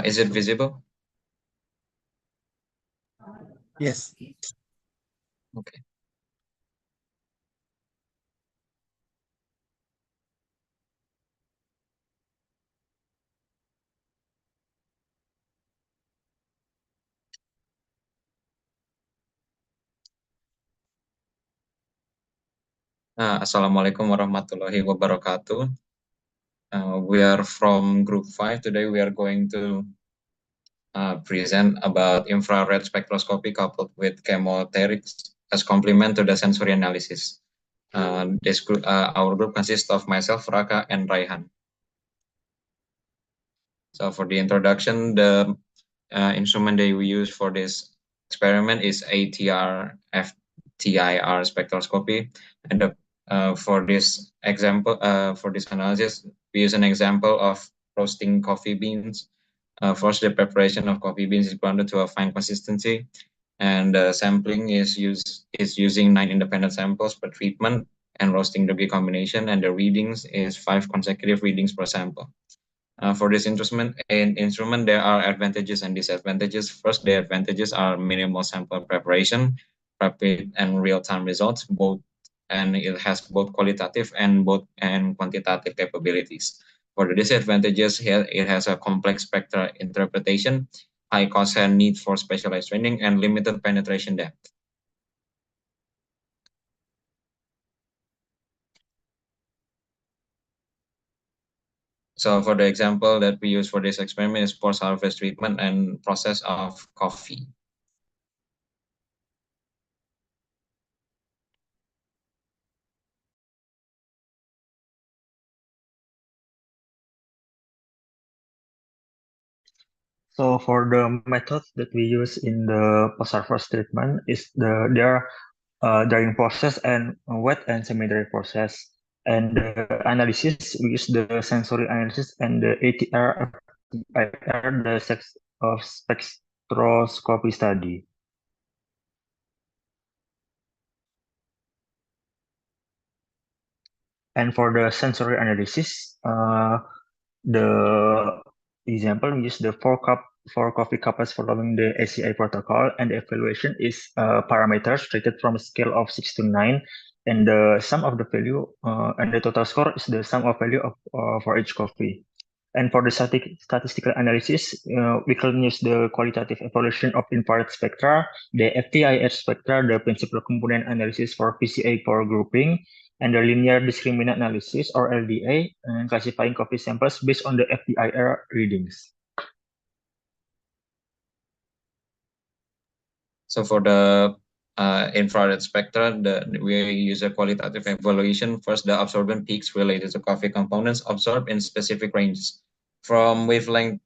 Is it visible? Yes. Okay. Assalamualaikum warahmatullahi wabarakatuh. We are from Group 5. Today we are going to present about infrared spectroscopy coupled with chemotherapy as complement to the sensory analysis. Our group consists of myself, Raka, and Raihan. So for the introduction, the instrument that we use for this experiment is ATR FTIR spectroscopy, and for this example, for this analysis, we use an example of roasting coffee beans. First, the preparation of coffee beans is grounded to a fine consistency, and sampling is using 9 independent samples per treatment and roasting degree combination, and the readings is 5 consecutive readings per sample. For this instrument, there are advantages and disadvantages. First, the advantages are minimal sample preparation, rapid and real-time results, and it has both qualitative and quantitative capabilities. For the disadvantages, here it has a complex spectral interpretation, high cost and need for specialized training, and limited penetration depth. So for the example that we use for this experiment is post-harvest treatment and process of coffee. So for the methods that we use in the post-harvest treatment is their drying process and wet and semi-dry process. And the analysis, we use the sensory analysis and the ATR, the spectroscopy study. And for the sensory analysis, the example we use the four coffee cups following the ACI protocol, and the evaluation is parameters rated from a scale of 6 to 9, and the sum of the value and the total score is the sum of value of for each coffee. And for the statistical analysis, we can use the qualitative evaluation of infrared spectra, the FTIR spectra, the principal component analysis for PCA power grouping, and the linear discriminant analysis or LDA, and classifying coffee samples based on the FTIR readings. So for the infrared spectra, we use a qualitative evaluation. First, the absorbance peaks related to coffee components absorbed in specific ranges from wavelength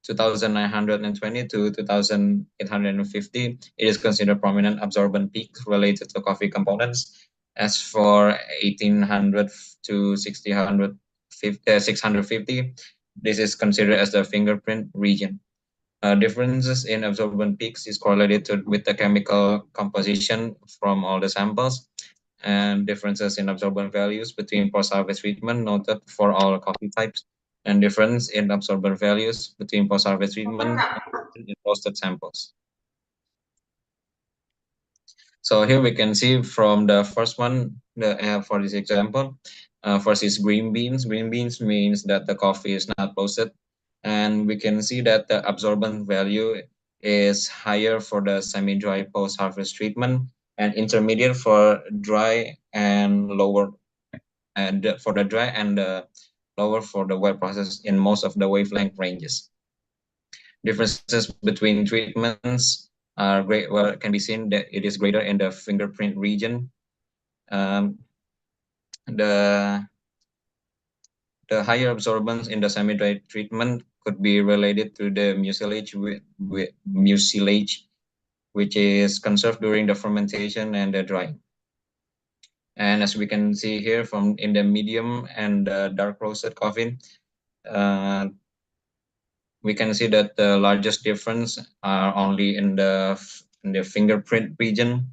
2920 to 2850. It is considered prominent absorbance peak related to coffee components. As for 1800 to 650, this is considered as the fingerprint region. Differences in absorbance peaks is correlated with the chemical composition from all the samples, and differences in absorbance values between post-harvest treatment noted for all coffee types, and difference in absorbance values between post-harvest treatment and roasted samples. So here we can see from the first one, for this example, first is green beans. Green beans means that the coffee is not roasted, and we can see that the absorbance value is higher for the semi-dry post-harvest treatment and intermediate for dry and lower, and for the dry and lower for the wet process in most of the wavelength ranges. Differences between treatments are great. Well, it can be seen that it is greater in the fingerprint region. The higher absorbance in the semi-dry treatment could be related to the mucilage, which is conserved during the fermentation and the drying. And as we can see here from in the medium and dark roasted coffee, we can see that the largest difference are only in the fingerprint region.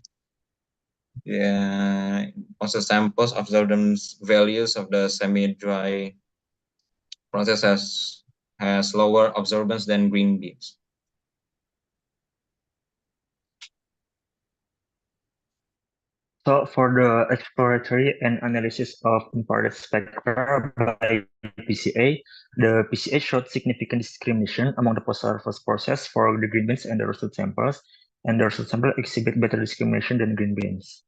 Also samples absorbance values of the semi-dry process has lower absorbance than green beans. So for the exploratory and analysis of infrared spectra by PCA, the PCA showed significant discrimination among the post-harvest process for the green beans and the roasted samples, and the roasted sample exhibit better discrimination than green beans.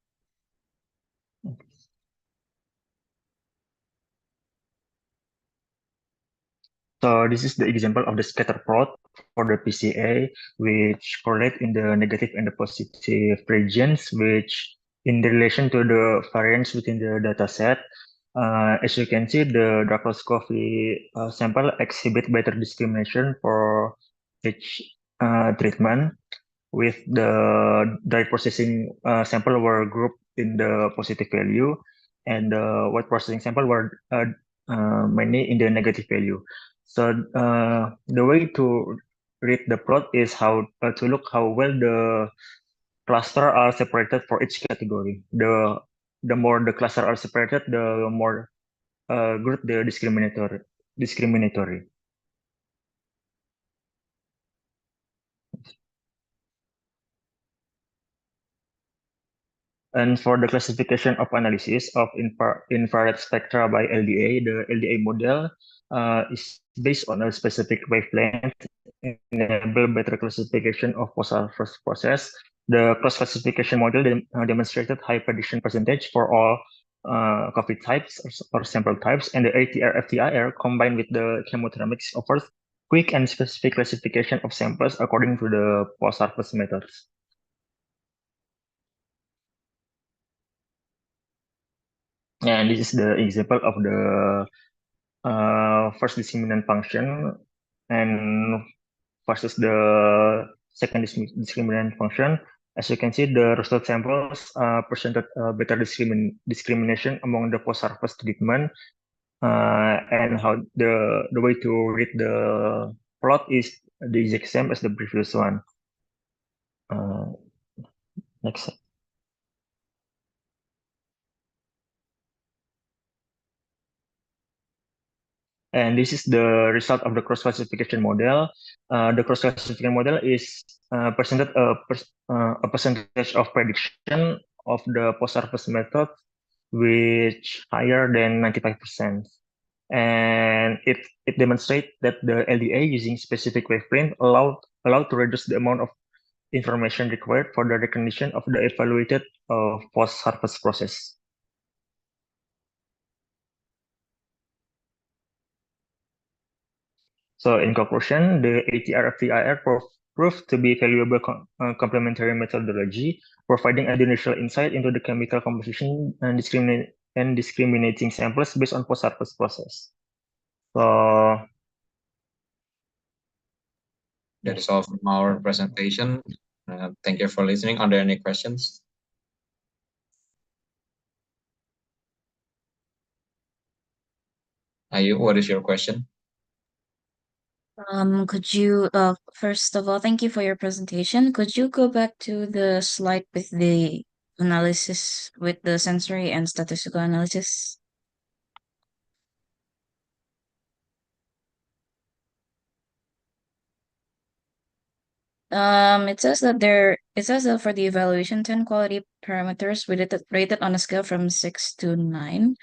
So this is the example of the scatter plot for the PCA, which correlate in the negative and the positive regions, which in relation to the variance within the data set. As you can see, the dark roast coffee sample exhibit better discrimination for each treatment, with the dry processing sample were grouped in the positive value, and the wet processing sample were mainly in the negative value. So the way to read the plot is how to look how well the cluster are separated for each category. The more the cluster are separated, the more good the discriminatory. And for the classification of analysis of infrared spectra by LDA, the LDA model is based on a specific wavelength, enable better classification of post-harvest process. The cross-classification model demonstrated high prediction percentage for all coffee types or sample types, and the ATR-FTIR combined with the chemothermics offers quick and specific classification of samples according to the post-harvest methods. And this is the example of the first discriminant function and versus the second discriminant function. As you can see, the result samples presented better discrimination among the post-harvest treatment, and how the way to read the plot is the exact same as the previous one. Next. And this is the result of the cross-classification model. The cross-classification model is presented a percentage of prediction of the post-harvest method, which higher than 95%. And it demonstrates that the LDA using specific wavelength allowed to reduce the amount of information required for the recognition of the evaluated post-harvest process. So in conclusion, the ATR-FTIR proved to be valuable complementary methodology, providing additional insight into the chemical composition and discriminating samples based on post-harvest process. So that is all from our presentation. Thank you for listening. Are there any questions? Ayu, what is your question? Could you, first of all, thank you for your presentation. Could you go back to the slide with the analysis, with the sensory and statistical analysis? It says that for the evaluation, 10 quality parameters rated on a scale from 6 to 9.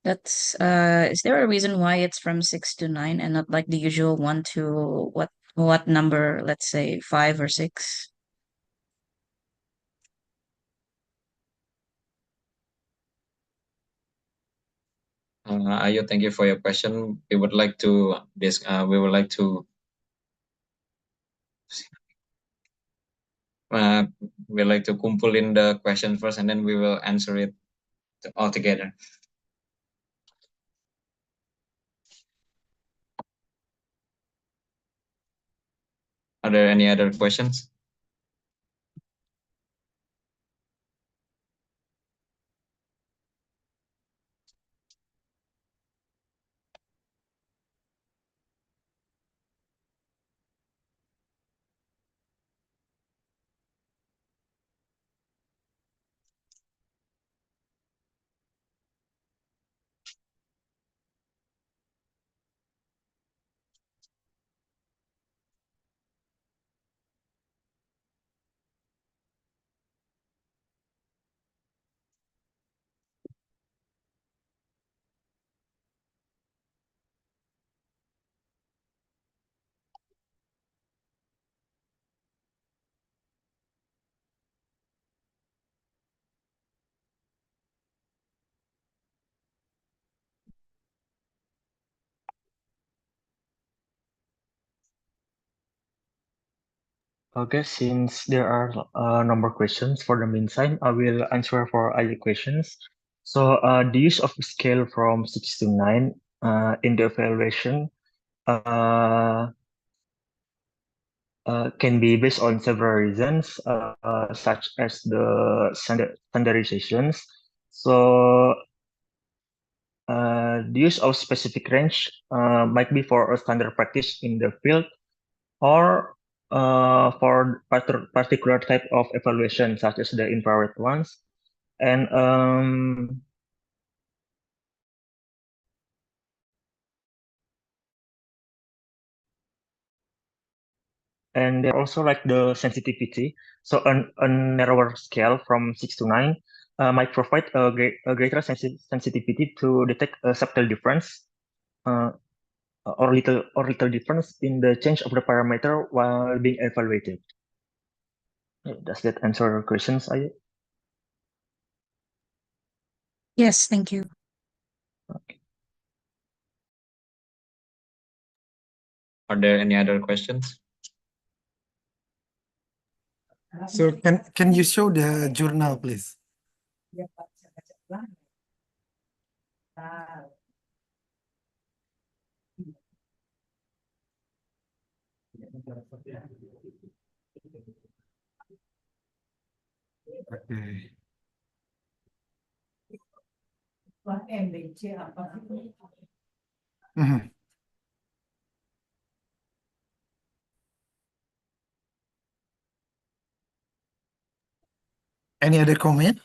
That's is there a reason why it's from 6 to 9 and not like the usual 1 to what number, let's say 5 or 6? Ayu, thank you for your question. We would like to kumpul in the question first, and then we will answer it all together. Are there any other questions? okay, since there are no more questions for the meantime, I will answer for other questions. So the use of scale from 6 to 9 in the evaluation can be based on several reasons, such as the standardizations. So the use of specific range might be for a standard practice in the field, or for particular type of evaluation, such as the infrared ones. And they're also like the sensitivity. So a narrower scale from 6 to 9 might provide a greater sensitivity to detect a subtle difference or little difference in the change of the parameter while being evaluated. Does that answer your questions, Ayu? Yes, thank you. Are there any other questions? So can you show the journal, please? Okay. Mhm. Any other comment?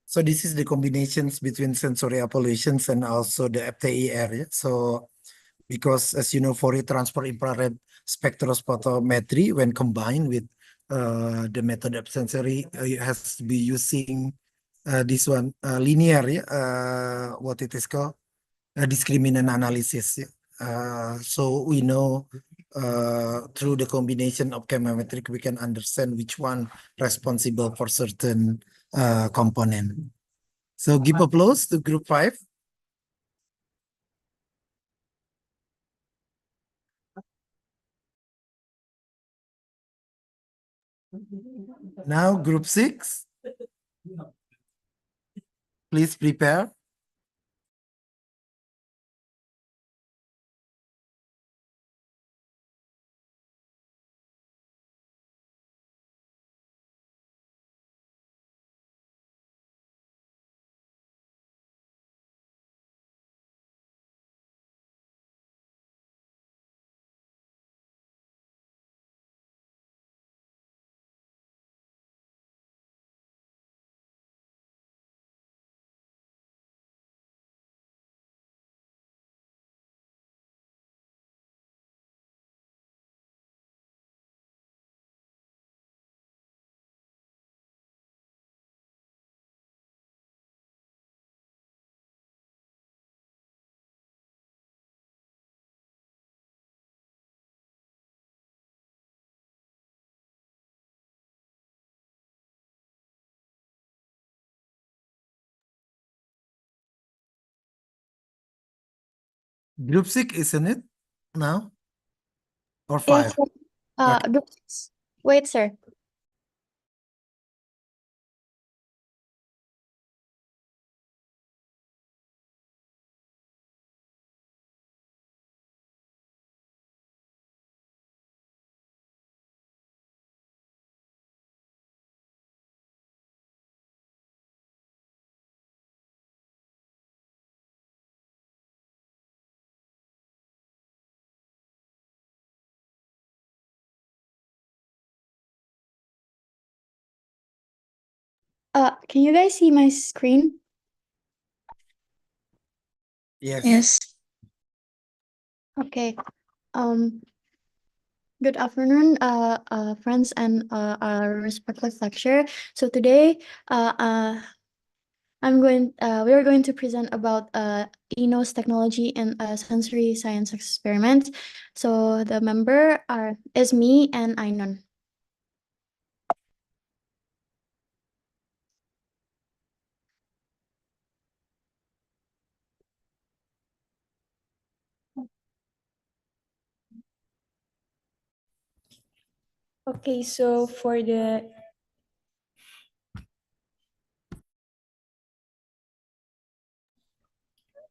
So this is the combinations between sensory evaluations and also the FTE area. So because as you know, Fourier transform infrared spectrophotometry, when combined with the method of sensory, it has to be using this one linear, what it is called, discriminant analysis. So we know through the combination of chemometric, we can understand which one responsible for certain component. So give applause to group 5. Now group 6. Please prepare. Group 6, isn't it? Now? Or 5? Okay. Group 6. Wait, sir. Can you guys see my screen? Yes. Yes. Okay. Good afternoon, friends and our respective lecturer. So today, we are going to present about ENOS technology and sensory science experiments. So the member is me and Ainon. Okay, so for the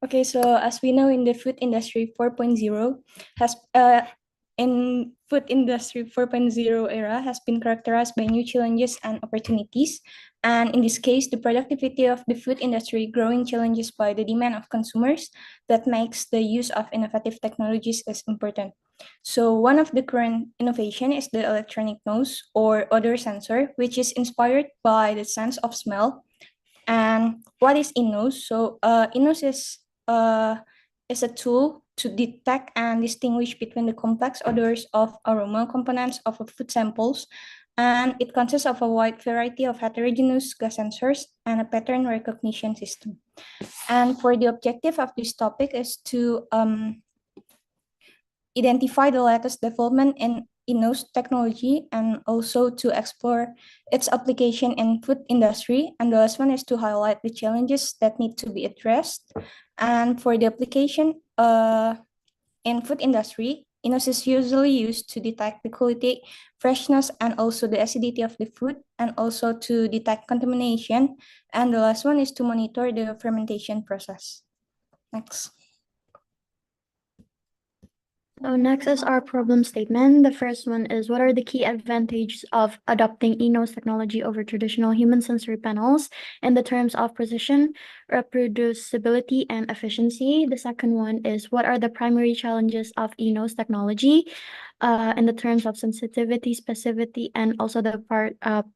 Okay, so as we know in the food industry 4.0 has in food industry 4.0 era has been characterized by new challenges and opportunities. And in this case, the productivity of the food industry growing challenges by the demand of consumers that makes the use of innovative technologies is important. So one of the current innovation is the electronic nose or odor sensor, which is inspired by the sense of smell. And what is InNose? So InNose is a tool to detect and distinguish between the complex odors of aroma components of food samples. And it consists of a wide variety of heterogeneous gas sensors and a pattern recognition system. And for the objective of this topic is to identify the latest development in InNose technology and also to explore its application in food industry. And the last one is to highlight the challenges that need to be addressed. And for the application in food industry, InNose is usually used to detect the quality, freshness, and also the acidity of the food, and also to detect contamination. And the last one is to monitor the fermentation process. Next. So next is our problem statement. The first one is, what are the key advantages of adopting InNose technology over traditional human sensory panels in the terms of precision, reproducibility, and efficiency? The second one is, what are the primary challenges of InNose technology in the terms of sensitivity, specificity, and also the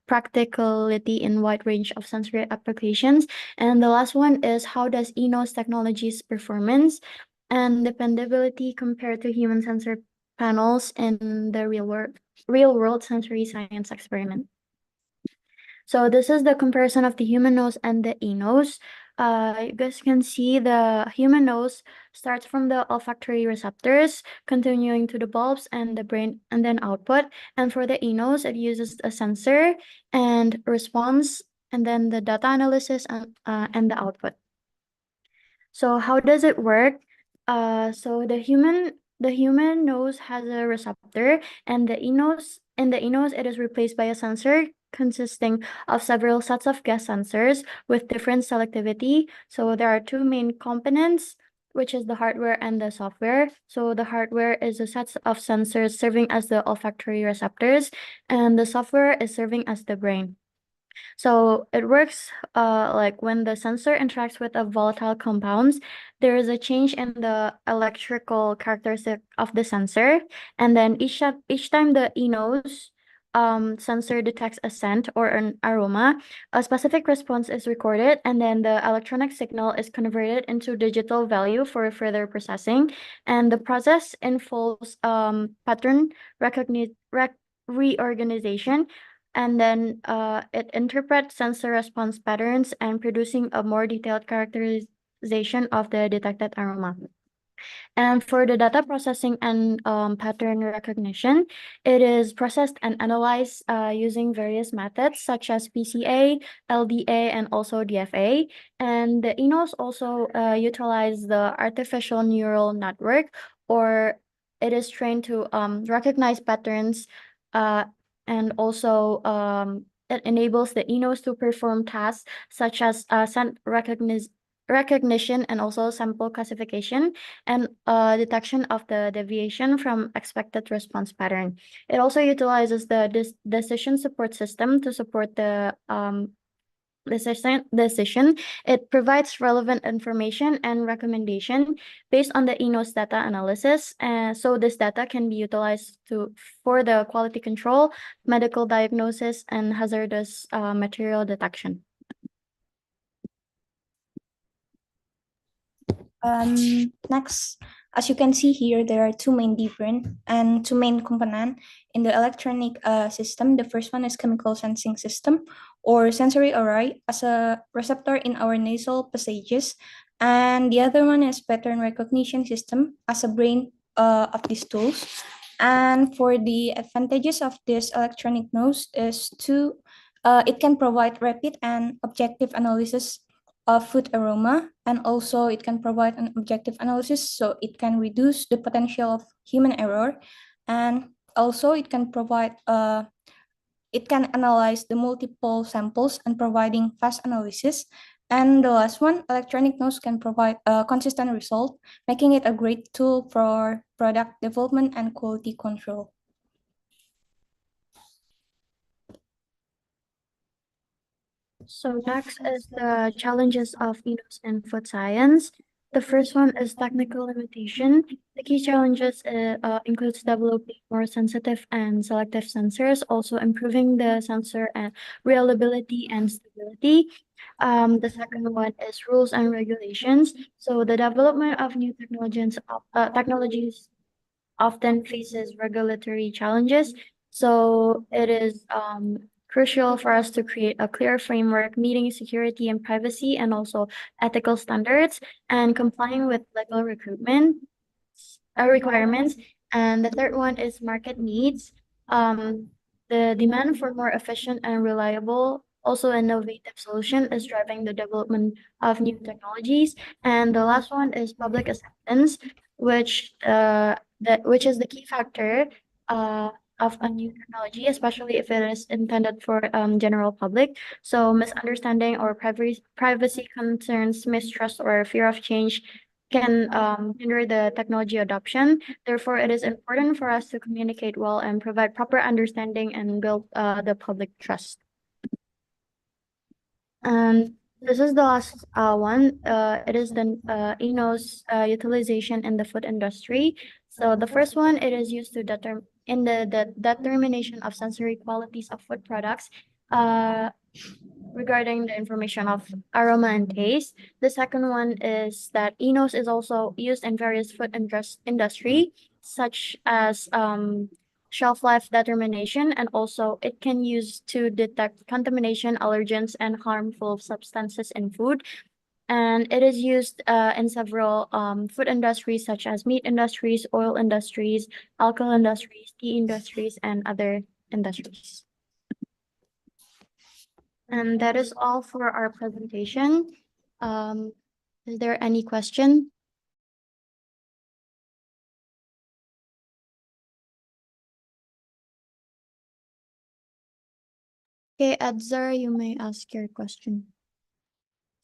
practicality in wide range of sensory applications? And the last one is, how does InNose technology's performance and dependability compared to human sensor panels in the real world sensory science experiment? So this is the comparison of the human nose and the InNose. You guys can see the human nose starts from the olfactory receptors, continuing to the bulbs and the brain, and then output. And for the InNose, it uses a sensor and response, and then the data analysis and the output. So how does it work? So the human nose has a receptor, and in the InNose, it is replaced by a sensor consisting of several sets of gas sensors with different selectivity. So there are two main components, which is the hardware and the software. So the hardware is a set of sensors serving as the olfactory receptors, and the software is serving as the brain. So it works like when the sensor interacts with a volatile compounds, there is a change in the electrical characteristic of the sensor. And then each time the InNose sensor detects a scent or an aroma, a specific response is recorded, and then the electronic signal is converted into digital value for further processing. And the process involves pattern reorganization, and then it interprets sensor response patterns and producing a more detailed characterization of the detected aroma. And for the data processing and pattern recognition, it is processed and analyzed using various methods such as PCA, LDA, and also DFA. And the InNose also utilize the artificial neural network, or it is trained to recognize patterns, and also it enables the InNose to perform tasks such as scent recognition and also sample classification and detection of the deviation from expected response pattern. It also utilizes the decision support system to support the decision. It provides relevant information and recommendation based on the InNose data analysis. So this data can be utilized for the quality control, medical diagnosis, and hazardous material detection. Next, as you can see here, there are two main components in the electronic system. The first one is chemical sensing system or sensory array as a receptor in our nasal passages. And the other one is pattern recognition system as a brain of these tools. And for the advantages of this electronic nose is it can provide rapid and objective analysis of food aroma, and also it can provide an objective analysis, so it can reduce the potential of human error, and also it can analyze the multiple samples and providing fast analysis. And the last one, electronic notes can provide a consistent result, making it a great tool for product development and quality control. So next is the challenges of ENOS in food science. The first one is technical limitation. The key challenges includes developing more sensitive and selective sensors, also improving the sensor and reliability and stability. The second one is rules and regulations. So the development of new technologies often faces regulatory challenges. So it is crucial for us to create a clear framework meeting security and privacy and also ethical standards and complying with legal recruitment requirements. And the third one is market needs. The demand for more efficient and reliable, also innovative solution is driving the development of new technologies. And the last one is public acceptance, which is the key factor of a new technology, especially if it is intended for general public. So misunderstanding or privacy concerns, mistrust, or fear of change can hinder the technology adoption. Therefore, it is important for us to communicate well and provide proper understanding and build the public trust. And this is the last one. It is the ENOS utilization in the food industry. So the first one, it is used to in the determination of sensory qualities of food products. Regarding the information of aroma and taste. The second one is that ENOS is also used in various food industry, such as shelf life determination, and also it can use to detect contamination, allergens, and harmful substances in food. And it is used in several food industries, such as meat industries, oil industries, alcohol industries, tea industries, and other industries. And that is all for our presentation. Is there any question? Okay, Edzar, you may ask your question.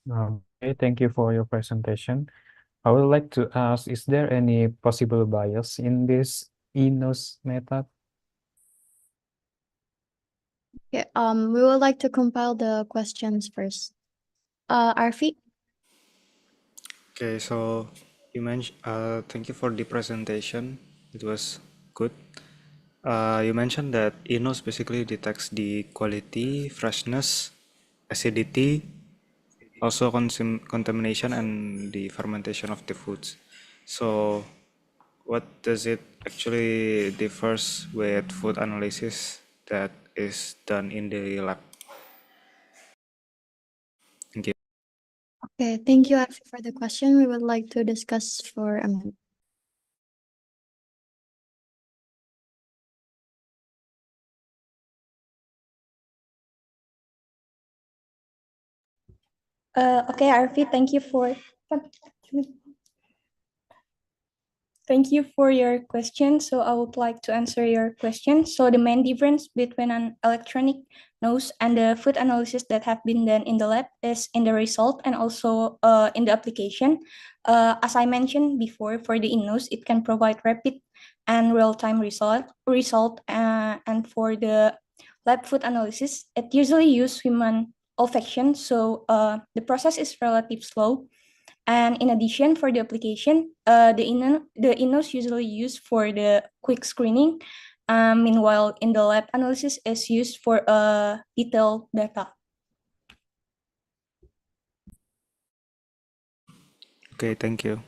Okay, thank you for your presentation. I would like to ask, is there any possible bias in this ENOS method? Okay, we would like to compile the questions first. Arfi? Okay, so you mentioned, thank you for the presentation. It was good. You mentioned that ENOS basically detects the quality, freshness, acidity, also contamination and the fermentation of the foods. So what does it actually differs with food analysis that is done in the lab? Thank you. Okay, thank you, Arfi, for the question. We would like to discuss for a minute. Okay, Arfi, thank you for your question. So I would like to answer your question. So the main difference between an electronic nose and the food analysis that have been done in the lab is in the result and also in the application. As I mentioned before, for the in-nose, it can provide rapid and real-time result. And for the lab food analysis, it usually use human olfaction. So the process is relatively slow. And in addition, for the application, the INOS usually used for the quick screening. Meanwhile, in the lab analysis is used for detailed data. Okay, thank you.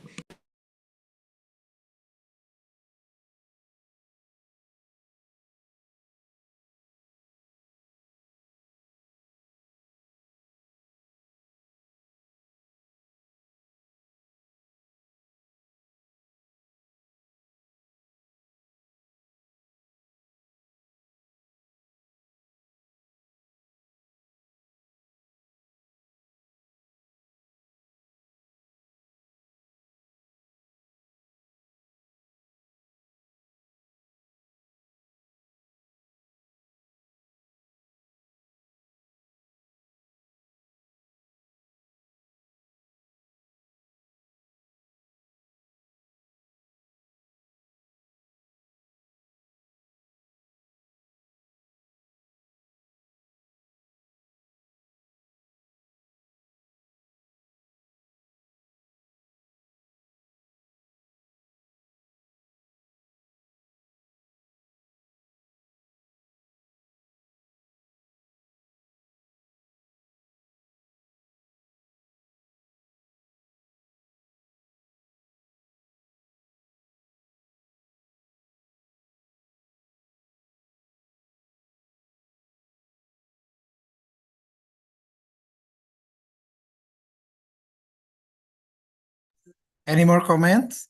Any more comments?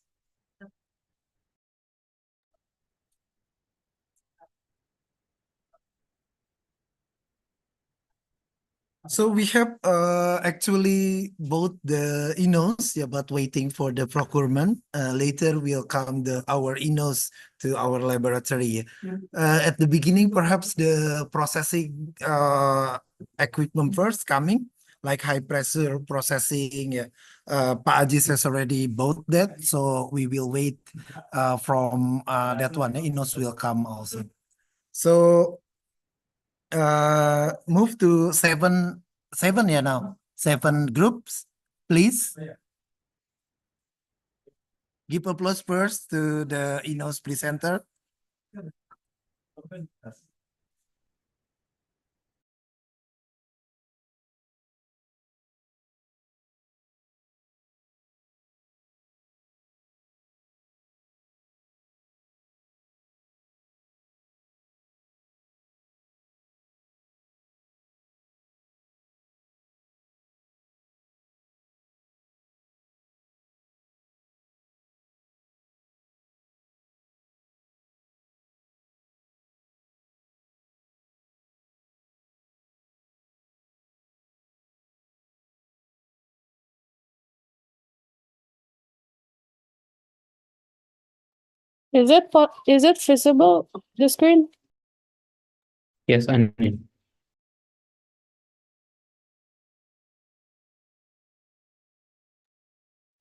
So we have actually both the INOs, yeah, but waiting for the procurement. Later will come our INOs to our laboratory. At the beginning, perhaps the processing equipment first coming, like high pressure processing. Yeah. Pak Ajis has already bought that, so we will wait from that one. INOs will come also. So move to seven yeah now. 7 groups, please. Give applause first to the INOS presenter. Is it visible, the screen? Yes, Anin.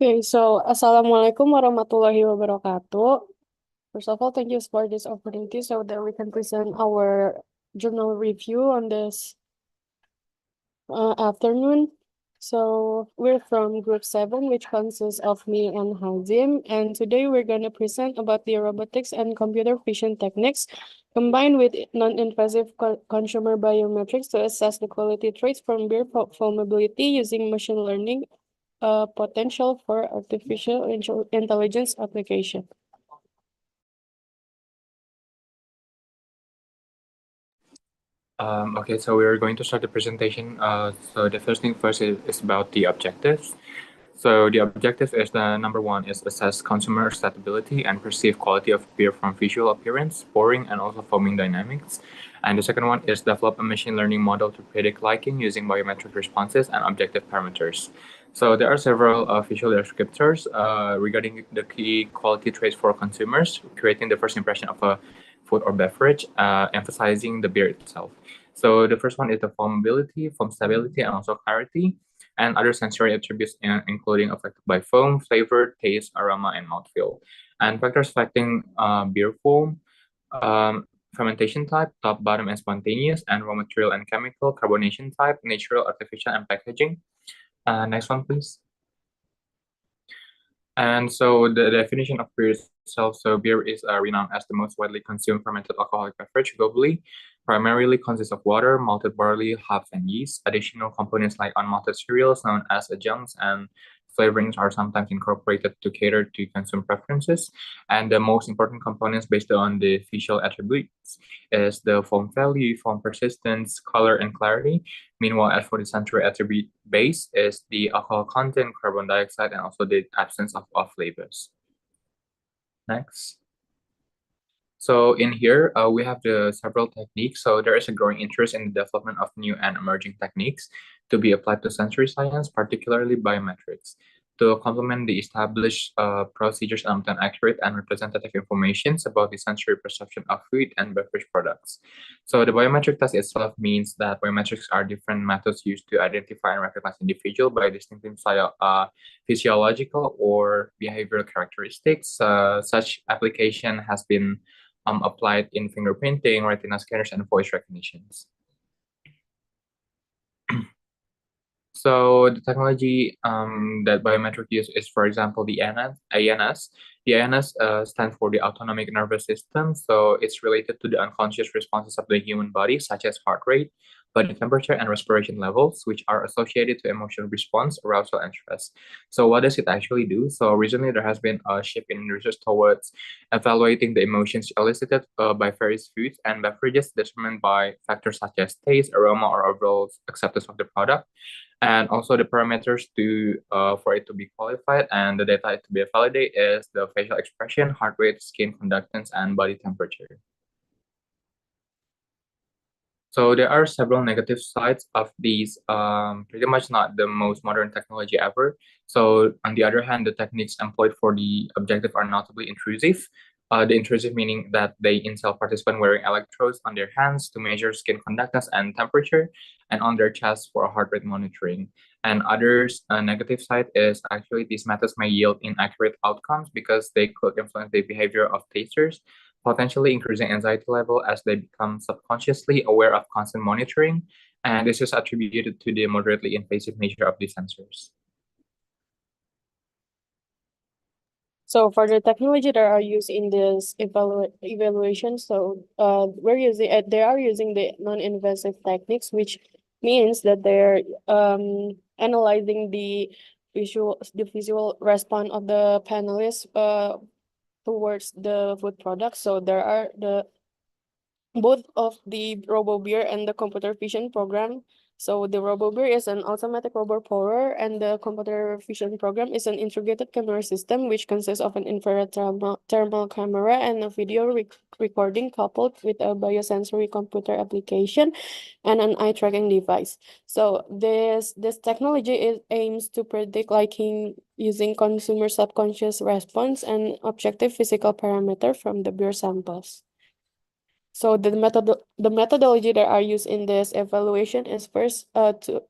Okay, so Assalamualaikum warahmatullahi wabarakatuh. First of all, thank you for this opportunity so that we can present our journal review on this afternoon. So we're from group 7, which consists of me and Hazim, and today we're going to present about the robotics and computer vision techniques combined with non-invasive consumer biometrics to assess the quality traits from beer foamability using machine learning potential for artificial intelligence application. Okay, so we're going to start the presentation. So the first thing first is about the objectives. So the objective is the number 1 is assess consumer acceptability and perceived quality of beer from visual appearance, pouring, and also foaming dynamics. And the second one is develop a machine learning model to predict liking using biometric responses and objective parameters. So there are several visual descriptors regarding the key quality traits for consumers, creating the first impression of a food or beverage, emphasizing the beer itself. So the first one is the foamability, foam stability, and also clarity, and other sensory attributes including affected by foam, flavor, taste, aroma, and mouthfeel. And factors affecting beer foam, fermentation type, top, bottom, and spontaneous, and raw material and chemical, carbonation type, natural, artificial, and packaging. Next one, please. And so the definition of beer itself, so beer is renowned as the most widely consumed fermented alcoholic beverage globally, primarily consists of water, malted barley, hops, and yeast. Additional components like unmalted cereals known as adjuncts and flavorings are sometimes incorporated to cater to consumer preferences. And the most important components based on the visual attributes is the foam value, foam persistence, color, and clarity. Meanwhile, as for the sensory attribute base is the alcohol content, carbon dioxide, and also the absence of off flavors. Next. So in here, we have the several techniques. So there is a growing interest in the development of new and emerging techniques to be applied to sensory science, particularly biometrics, to complement the established procedures and obtain accurate and representative information about the sensory perception of food and beverage products. So the biometric test itself means that biometrics are different methods used to identify and recognize individual by distinctive physiological or behavioral characteristics. Such application has been applied in fingerprinting, retina scanners, and voice recognitions. So the technology that biometric use is, for example, the ANS. The ANS stands for the autonomic nervous system. So it's related to the unconscious responses of the human body, such as heart rate, body temperature, and respiration levels, which are associated to emotional response, arousal, and stress. So what does it actually do? So recently there has been a shift in research towards evaluating the emotions elicited by various foods and beverages determined by factors such as taste, aroma, or overall acceptance of the product. And also the parameters to for it to be qualified and the data to be validated is the facial expression, heart rate, skin conductance, and body temperature. So there are several negative sides of these, pretty much not the most modern technology ever. So on the other hand, the techniques employed for the objective are notably intrusive. The intrusive meaning that they entail participant wearing electrodes on their hands to measure skin conductance and temperature, and on their chest for heart rate monitoring. And others, negative side is actually these methods may yield inaccurate outcomes because they could influence the behavior of tasters, potentially increasing anxiety level as they become subconsciously aware of constant monitoring. And this is attributed to the moderately invasive nature of these sensors. So for the technology that are used in this evaluation, so they are using the non-invasive techniques, which means that they're analyzing the visual response of the panelists towards the food product. So there are both of the RoboBeer and the computer vision program. So the RoboBeer is an automatic robot pourer, and the computer vision program is an integrated camera system which consists of an infrared thermal camera and a video recording coupled with a biosensory computer application and an eye tracking device. So this technology aims to predict liking using consumer subconscious response and objective physical parameter from the beer samples. So the methodology that are used in this evaluation is first to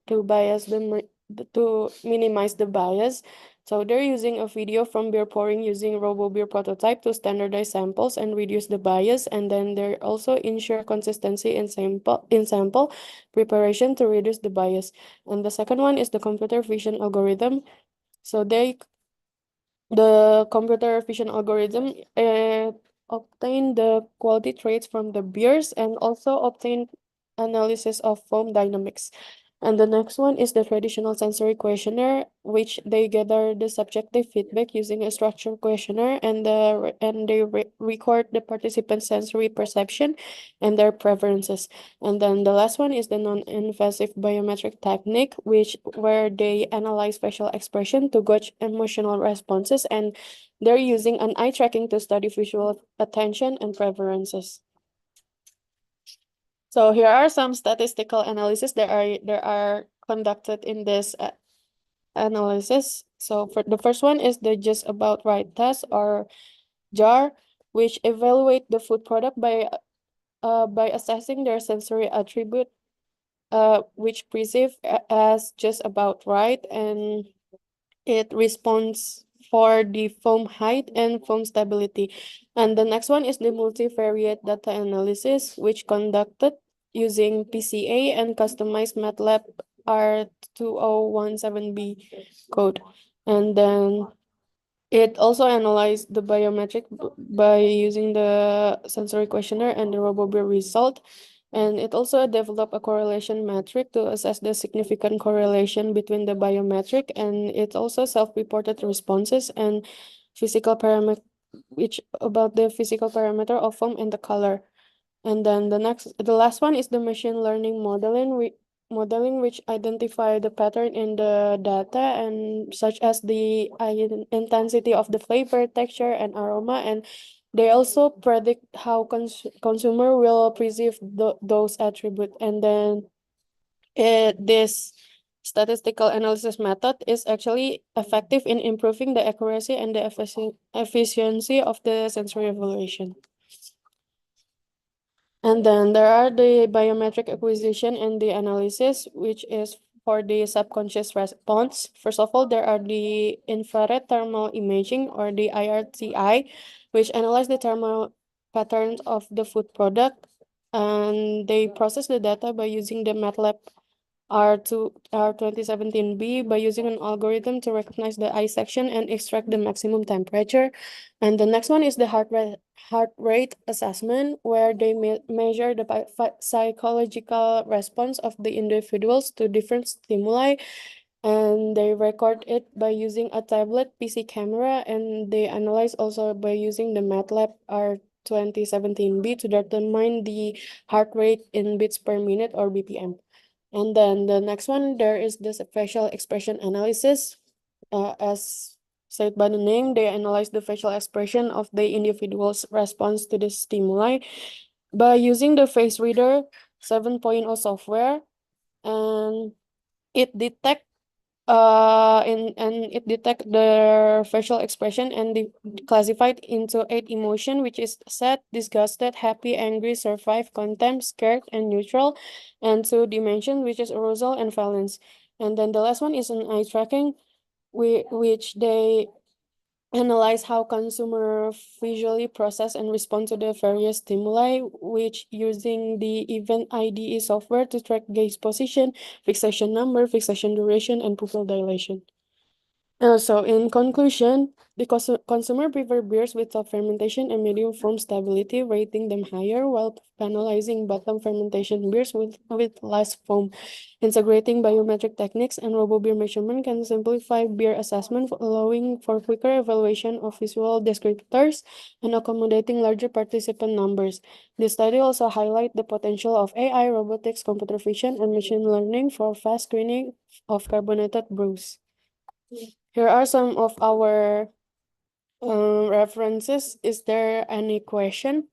minimize the bias. So they're using a video from beer pouring using RoboBeer prototype to standardize samples and reduce the bias, and then they also ensure consistency in sample preparation to reduce the bias. And the second one is the computer vision algorithm. So the computer vision algorithm obtain the quality traits from the beers and also obtain analysis of foam dynamics. And the next one is the traditional sensory questionnaire, which they gather the subjective feedback using a structured questionnaire, and they record the participants' sensory perception and their preferences. And then the last one is the non-invasive biometric technique, where they analyze facial expression to gauge emotional responses, and they're using an eye tracking to study visual attention and preferences. So here are some statistical analysis that are conducted in this analysis. So for the first one is the just about right test, or JAR, which evaluate the food product by assessing their sensory attribute, which perceive as just about right, and it responds for the foam height and foam stability. And the next one is the multivariate data analysis, which conducted using PCA and customized MATLAB R2017B code. And then it also analyzed the biometric by using the sensory questionnaire and the RoboBeer result. And it also developed a correlation metric to assess the significant correlation between the biometric, and it also self-reported responses and physical parameter, which about the physical parameter of foam and the color. And then the last one is the machine learning modeling, which identify the pattern in the data, and such as the intensity of the flavor, texture, and aroma, and they also predict how consumer will perceive those attributes. And then this statistical analysis method is actually effective in improving the accuracy and the efficiency of the sensory evaluation. And then there are the biometric acquisition and the analysis, which is for the subconscious response. First of all, there are the infrared thermal imaging, or the IRTI, which analyze the thermal patterns of the food product, and they process the data by using the MATLAB R2017B by using an algorithm to recognize the eye section and extract the maximum temperature. And the next one is the heart rate assessment, where they measure the psychological response of the individuals to different stimuli, and they record it by using a tablet PC camera, and they analyze also by using the MATLAB R2017B to determine the heart rate in beats per minute, or BPM. And then the next one, there is this facial expression analysis. As said by the name, they analyze the facial expression of the individual's response to the stimuli by using the face reader 7.0 software, and it detect it detect the facial expression and classified into 8 emotion, which is sad, disgusted, happy, angry, survive, contempt, scared, and neutral, and 2 dimension, which is arousal and violence. And then the last one is an eye tracking, which they analyze how consumer visually process and respond to the various stimuli, which using the event IDE software to track gaze position, fixation number, fixation duration, and pupil dilation. So in conclusion, the consumer prefer beers with top fermentation and medium foam stability, rating them higher, while penalizing bottom fermentation beers with less foam. Integrating biometric techniques and RoboBeer measurement can simplify beer assessment, allowing for quicker evaluation of visual descriptors and accommodating larger participant numbers. The study also highlight the potential of AI, robotics, computer vision, and machine learning for fast screening of carbonated brews. Here are some of our references. Is there any question?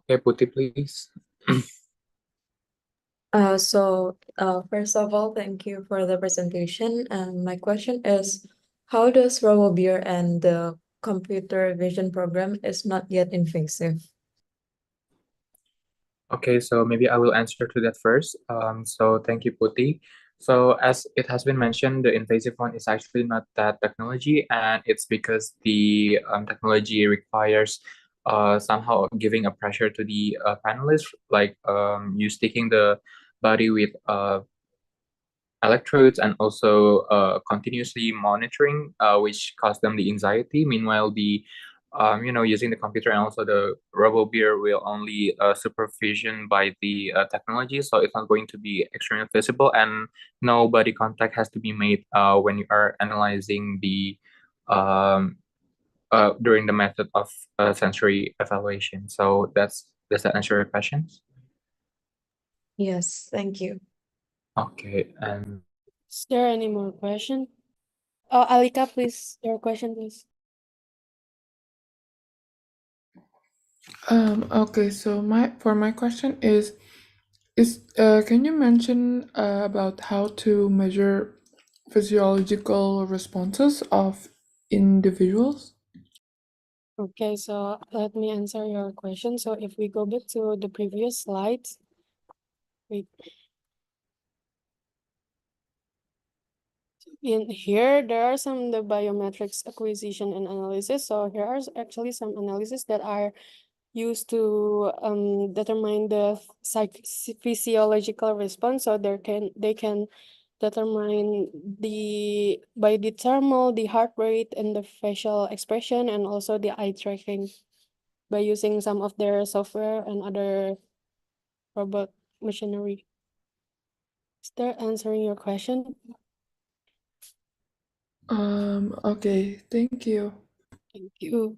Okay, Putih, please. First of all, thank you for the presentation. And my question is, how does RoboBeer and the computer vision program is not yet invasive? Okay, so maybe I will answer to that first. So thank you, Putih. So as it has been mentioned, the invasive one is actually not that technology, and it's because the technology requires somehow giving a pressure to the panelists, like you sticking the body with electrodes and also continuously monitoring, which cause them the anxiety. Meanwhile, the using the computer and also the RoboBeer will only supervision by the technology, so it's not going to be extremely visible, and no body contact has to be made when you are analyzing the during the method of sensory evaluation. So does that answer your questions? Yes, thank you. Okay, and Is there any more question? Oh, Alika, please, your question, please. Okay, so my question is can you mention about how to measure physiological responses of individuals? Okay, so let me answer your question. So if we go back to the previous slides, wait. In here, there are some the biometrics acquisition and analysis. So here are actually some analysis that are used to determine the physiological response. So they can determine by the thermal, the heart rate, and the facial expression, and also the eye tracking by using some of their software and other robot machinery. Is that answering your question? Okay, thank you. Thank you.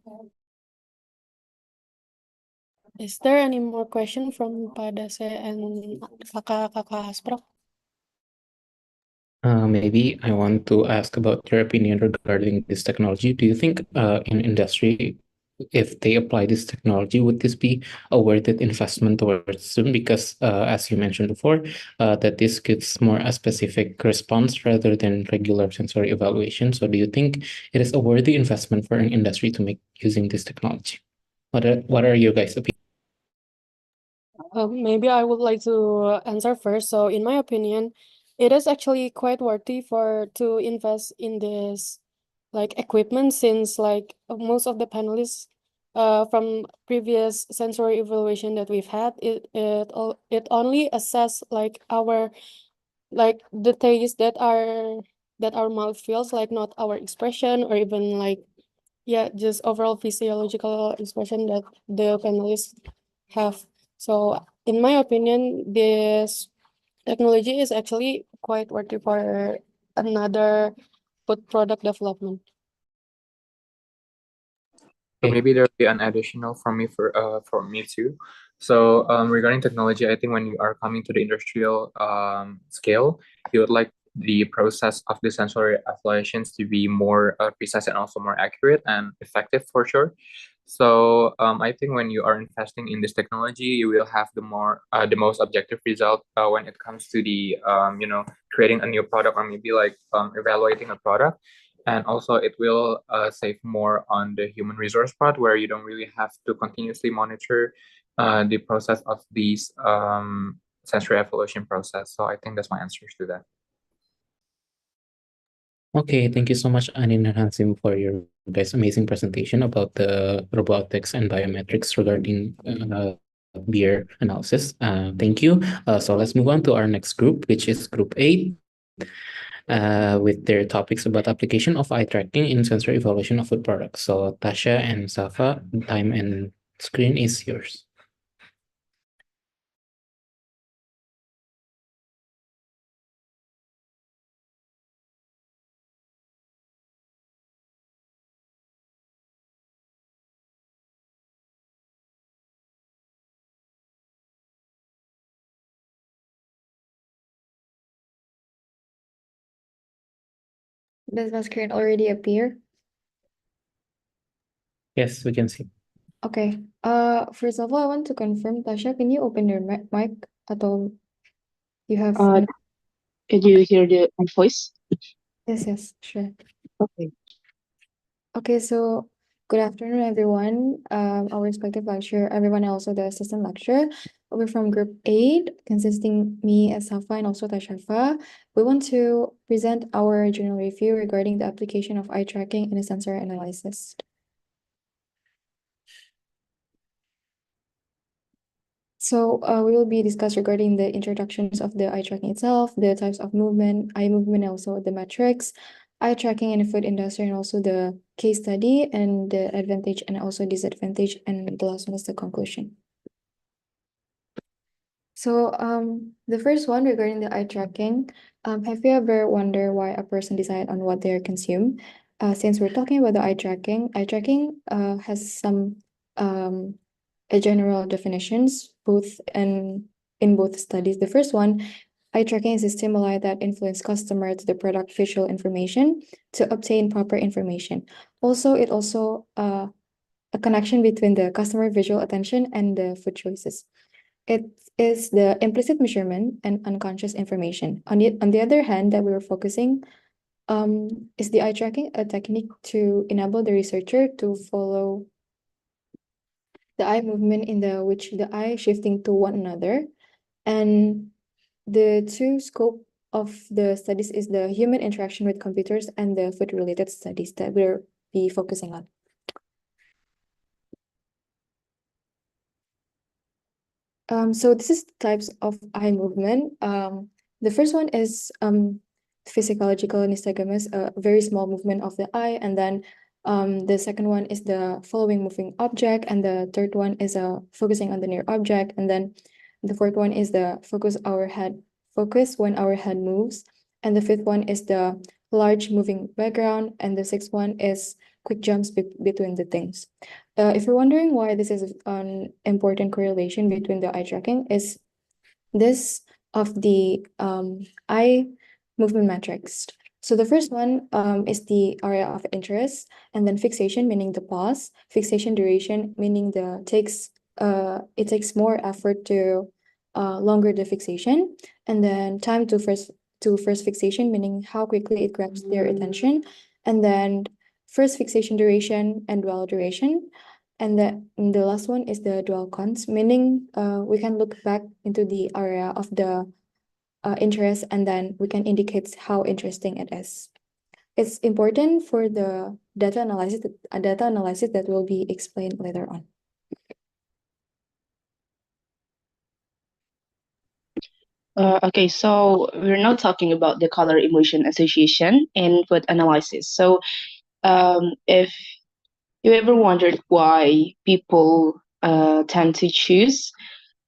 Is there any more question from Pak Dase and Kakak Aspraf? Maybe I want to ask about your opinion regarding this technology. Do you think in industry, if they apply this technology, would this be a worth it investment towards soon? Because as you mentioned before, that this gives more a specific response rather than regular sensory evaluation. So do you think it is a worthy investment for an industry to make using this technology? What are your guys' opinions? Maybe I would like to answer first. So in my opinion, it is actually quite worthy to invest in this like equipment, since like most of the panelists from previous sensory evaluation that we've had, it only assess like the taste that our mouth feels, like not our expression or even like just overall physiological expression that the panelists have. So in my opinion, this technology is actually quite worthy for another food product development. So Okay. maybe there'll be an additional from me too. So regarding technology, I think when you are coming to the industrial scale, you would like the process of the sensory evaluations to be more precise and also more accurate and effective for sure. So I think when you are investing in this technology, you will have the most objective result when it comes to the creating a new product or maybe like evaluating a product. And also it will save more on the human resource part where you don't really have to continuously monitor the process of these sensory evaluation process. So I think that's my answers to that. Okay, thank you so much, Anin and Hansim, for your guys' amazing presentation about the robotics and biometrics regarding beer analysis. Thank you. So let's move on to our next group, which is Group 8, with their topics about application of eye tracking in sensory evaluation of food products. So Tasha and Safa, time and screen is yours. Does my screen already appear? Yes, we can see. Okay. First of all, I want to confirm, Tasha, can you open your mic? Atau you have Can you hear my voice? yes, sure. Okay. Okay, so good afternoon, everyone. Our respective lecturer, everyone, and also the assistant lecturer. We're from Group 8, consisting me as Safa and also Tashafa. We want to present our journal review regarding the application of eye tracking in a sensor analysis. So we will be discussed regarding the introductions of the eye tracking itself, the types of movement, eye movement, and also the metrics, eye tracking in the food industry, and also the case study and the advantage and also disadvantage, and the last one is the conclusion. So the first one regarding the eye tracking, have you ever wondered why a person decide on what they consume? Since we're talking about the eye tracking has some general definitions, both in both studies. The first one, eye tracking is a stimuli that influence customer to the product visual information to obtain proper information. Also, it also a connection between the customer visual attention and the food choices. It is the implicit measurement and unconscious information. On the other hand, that we were focusing, is the eye tracking a technique to enable the researcher to follow the eye movement in which the eye shifting to one another. And the two scope of the studies is the human interaction with computers and the food related studies that we'll be focusing on. So this is types of eye movement. The first one is physiological nystagmus, a very small movement of the eye, and then the second one is the following moving object, and the third one is focusing on the near object, and then the fourth one is the focus when our head moves, and the fifth one is the large moving background, and the sixth one is quick jumps between the things. If you're wondering why this is an important correlation between the eye tracking, is this of the eye movement metrics. So the first one is the area of interest, and then fixation, meaning the pause, fixation duration, meaning it takes more effort to longer the fixation, and then time to first fixation, meaning how quickly it grabs their attention, and then first fixation duration and dwell duration. And the last one is the dwell counts, meaning we can look back into the area of the interest, and then we can indicate how interesting it is. It's important for the data analysis that will be explained later on. Okay, so we're now talking about the color emotion association in food analysis. So if you ever wondered why people tend to choose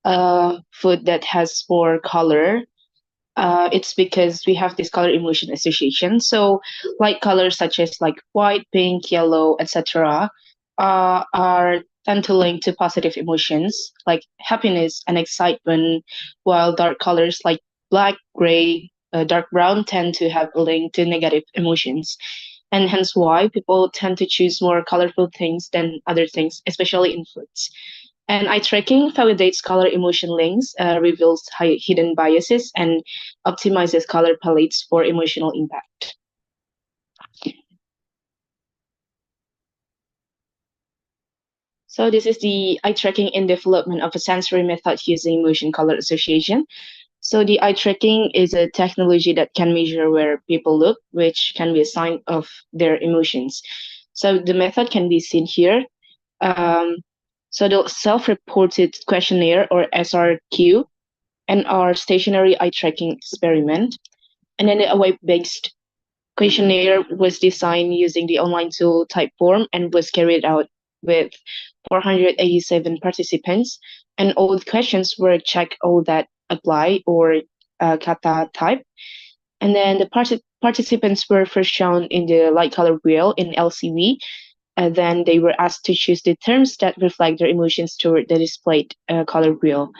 food that has more color, it's because we have this color emotion association. So light colors such as like white, pink, yellow, etc. are tend to link to positive emotions like happiness and excitement, while dark colors like black, gray, dark brown tend to have a link to negative emotions. And hence why people tend to choose more colorful things than other things, especially in foods. And eye tracking validates color emotion links, reveals hidden biases, and optimizes color palettes for emotional impact. So this is the eye tracking in development of a sensory method using motion color association. So the eye tracking is a technology that can measure where people look, which can be a sign of their emotions. So the method can be seen here. Um, so the self-reported questionnaire or SRQ and our stationary eye tracking experiment. And then a web-based questionnaire was designed using the online tool Typeform and was carried out with 487 participants. And all the questions were check all that apply or kata type. And then the participants were first shown in the light color wheel in LCV. And then they were asked to choose the terms that reflect their emotions toward the displayed color wheel.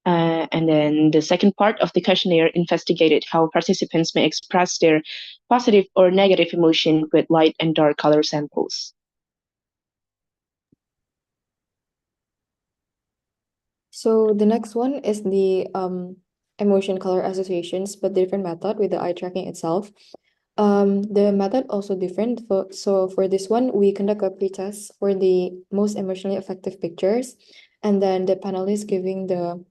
And then the second part of the questionnaire investigated how participants may express their positive or negative emotion with light and dark color samples. So the next one is the emotion color associations, but different method with the eye tracking itself. The method also different. So for this one, we conduct a pretest for the most emotionally effective pictures, and then the panelists giving the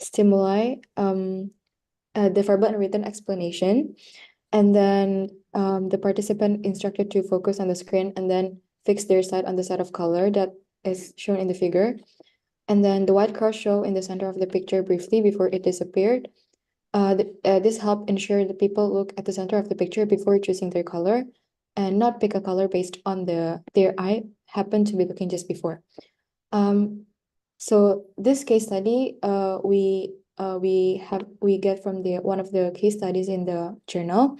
stimuli, the verbal and written explanation, and then the participant instructed to focus on the screen and then fix their sight on the set of color that is shown in the figure. And then the white cross show in the center of the picture briefly before it disappeared. This helped ensure that people look at the center of the picture before choosing their color and not pick a color based on their eye happened to be looking just before. So this case study, we get from one of the case studies in the journal.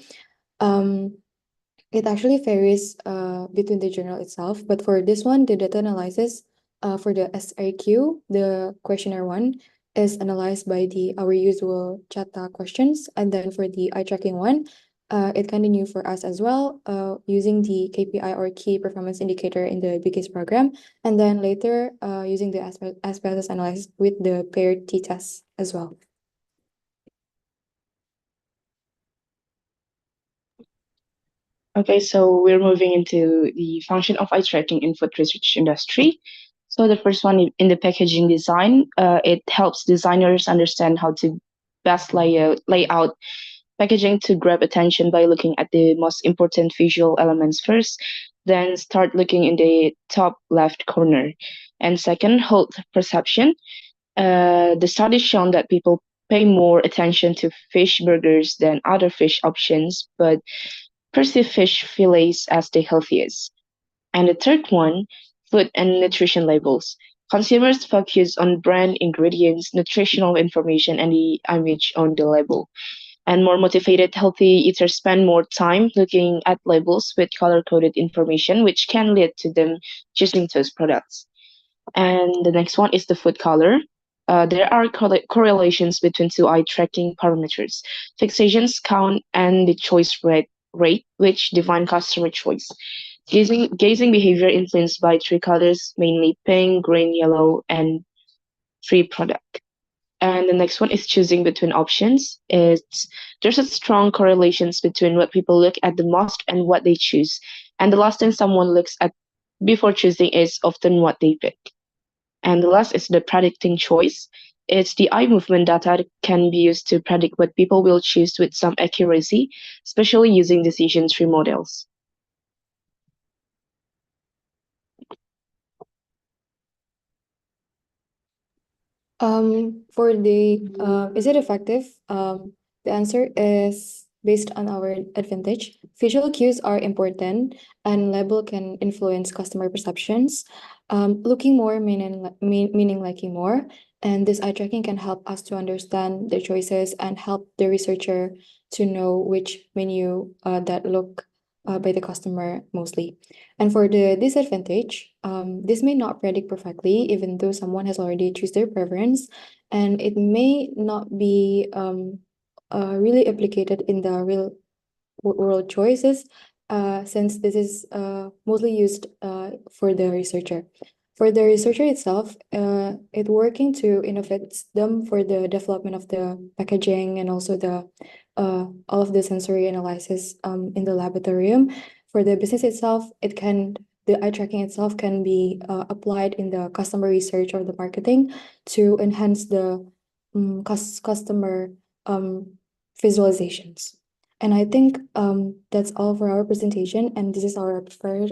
It actually varies between the journal itself, but for this one, the data analysis for the SRQ, the questionnaire one, is analyzed by our usual Chata questions, and then for the eye tracking one, it kind of new for us as well, using the KPI or key performance indicator in the BKS program, and then later using the SPSS analysis with the paired t-test as well. Okay, so we're moving into the function of eye tracking in food research industry. So the first one in the packaging design, it helps designers understand how to best lay out packaging to grab attention by looking at the most important visual elements first, then start looking in the top left corner. And second, health perception. The study shown that people pay more attention to fish burgers than other fish options, but perceive fish fillets as the healthiest. And the third one, food and nutrition labels. Consumers focus on brand ingredients, nutritional information, and the image on the label. And more motivated, healthy eaters spend more time looking at labels with color-coded information, which can lead to them choosing those products. And the next one is the food color. There are correlations between two eye tracking parameters, fixations count and the choice rate, which define customer choice. Gazing behavior influenced by three colors, mainly pink, green, yellow, and free product. And the next one is choosing between options. There's a strong correlations between what people look at the most and what they choose. And the last thing someone looks at before choosing is often what they pick. And the last is the predicting choice. It's the eye movement data that can be used to predict what people will choose with some accuracy, especially using decision tree models. For the is it effective? The answer is based on our advantage. Visual cues are important, and label can influence customer perceptions. Looking more meaning liking more, and this eye tracking can help us to understand the choices and help the researcher to know which menu that look by the customer mostly. And for the disadvantage, this may not predict perfectly, even though someone has already choose their preference, and it may not be really applicated in the real world choices, since this is mostly used for the researcher. For the researcher itself, it working to innovate them for the development of the packaging and also the all of the sensory analysis in the laboratorium. For the business itself, the eye tracking itself can be applied in the customer research or the marketing to enhance the customer visualizations. And I think that's all for our presentation, and this is our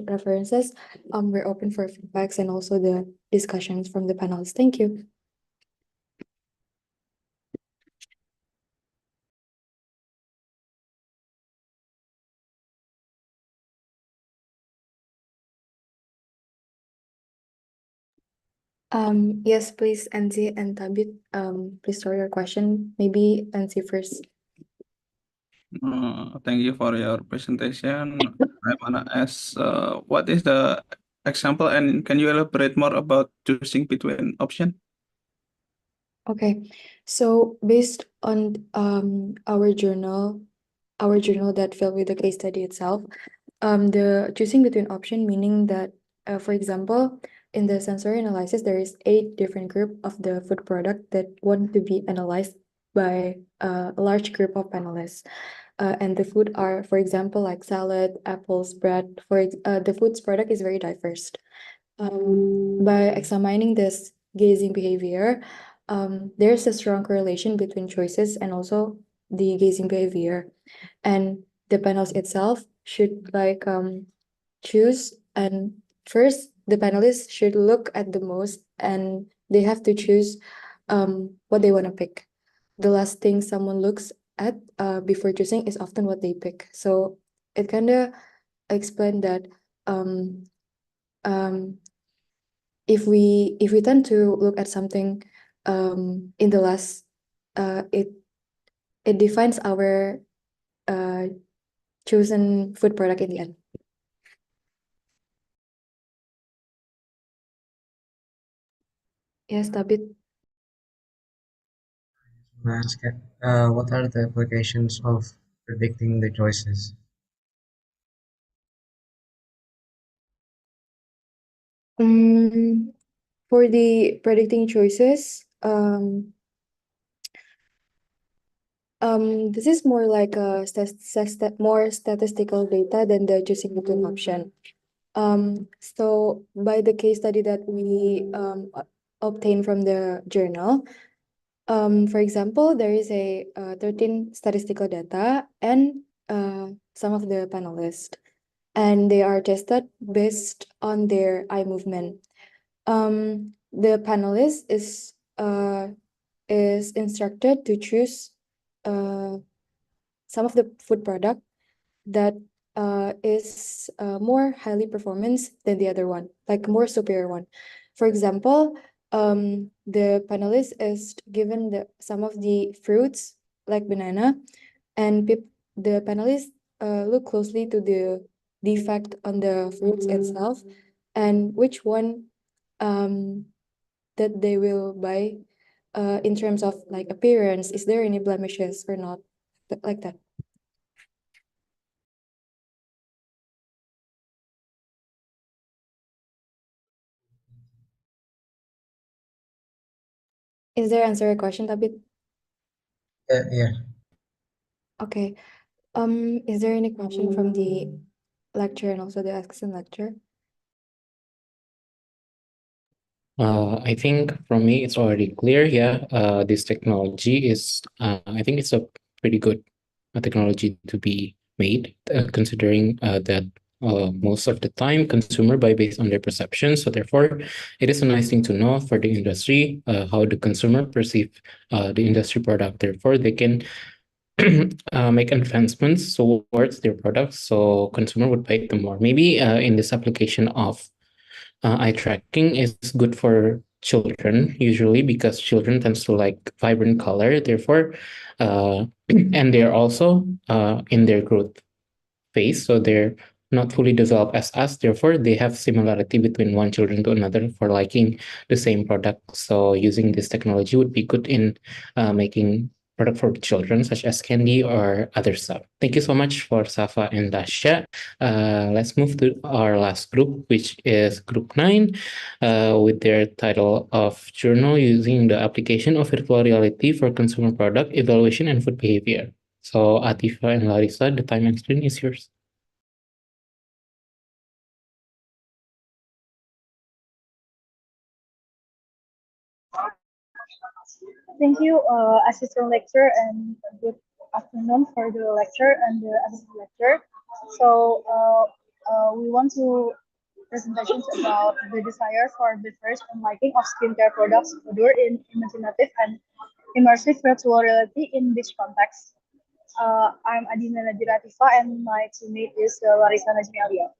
references. We're open for feedbacks and also the discussions from the panelists. Thank you. Yes, please, Anzi and Tabit, please start your question. Maybe Anzi first. Thank you for your presentation. I wanna ask, what is the example, and can you elaborate more about choosing between option? Okay, so based on our journal that filled with the case study itself, the choosing between option meaning that, for example, in the sensory analysis, there is 8 different group of the food product that want to be analyzed by a large group of panelists. And the food are, for example, like salad, apples, bread. The food's product is very diverse. By examining this gazing behavior, there's a strong correlation between choices and also the gazing behavior. And the panels itself should choose, and first the panelists should look at the most and they have to choose what they want to pick. The last thing someone looks at before choosing is often what they pick. So it kind of explained that if we tend to look at something in the last, it defines our chosen food product in the end. Yes, Tabit. What are the applications of predicting the choices? For the predicting choices, this is more like a more statistical data than the choosing between option. So by the case study that we obtained from the journal, for example, there is a 13 statistical data and some of the panelists, and they are tested based on their eye movement. The panelist is instructed to choose some of the food product that is more highly performance than the other one, like more superior one. For example, the panelist is given some of the fruits like banana, and the panelists look closely to the defect on the fruits itself and which one that they will buy in terms of like appearance. Is there any blemishes or not? Like that. Is there answer your question, Tabit? Yeah. Okay. Is there any question from the lecture and also the action lecture? I think from me, it's already clear. Yeah, this technology is, I think it's a pretty good technology to be made, considering that most of the time consumer buy based on their perception. So therefore, it is a nice thing to know for the industry, how the consumer perceive the industry product. Therefore, they can make advancements towards their products, so consumer would buy them more. Maybe in this application of eye tracking is good for children usually, because children tends to like vibrant color. Therefore, and they're also in their growth face, so they're not fully developed as us. Therefore, they have similarity between one children to another for liking the same product. So using this technology would be good in making product for children, such as candy or other stuff. Thank you so much for Safa and Dasha. Let's move to our last group, which is group 9, with their title of journal using the application of virtual reality for consumer product evaluation and food behavior. So Atifa and Larissa, the time and screen is yours. Thank you, assistant lecturer, and good afternoon for the lecture and the assistant lecturer. So we want to presentations about the desire for the first and liking of skincare products further in imaginative and immersive virtual reality in which context. I'm Adina Najiratifa and my teammate is Larissa Najmi Alia.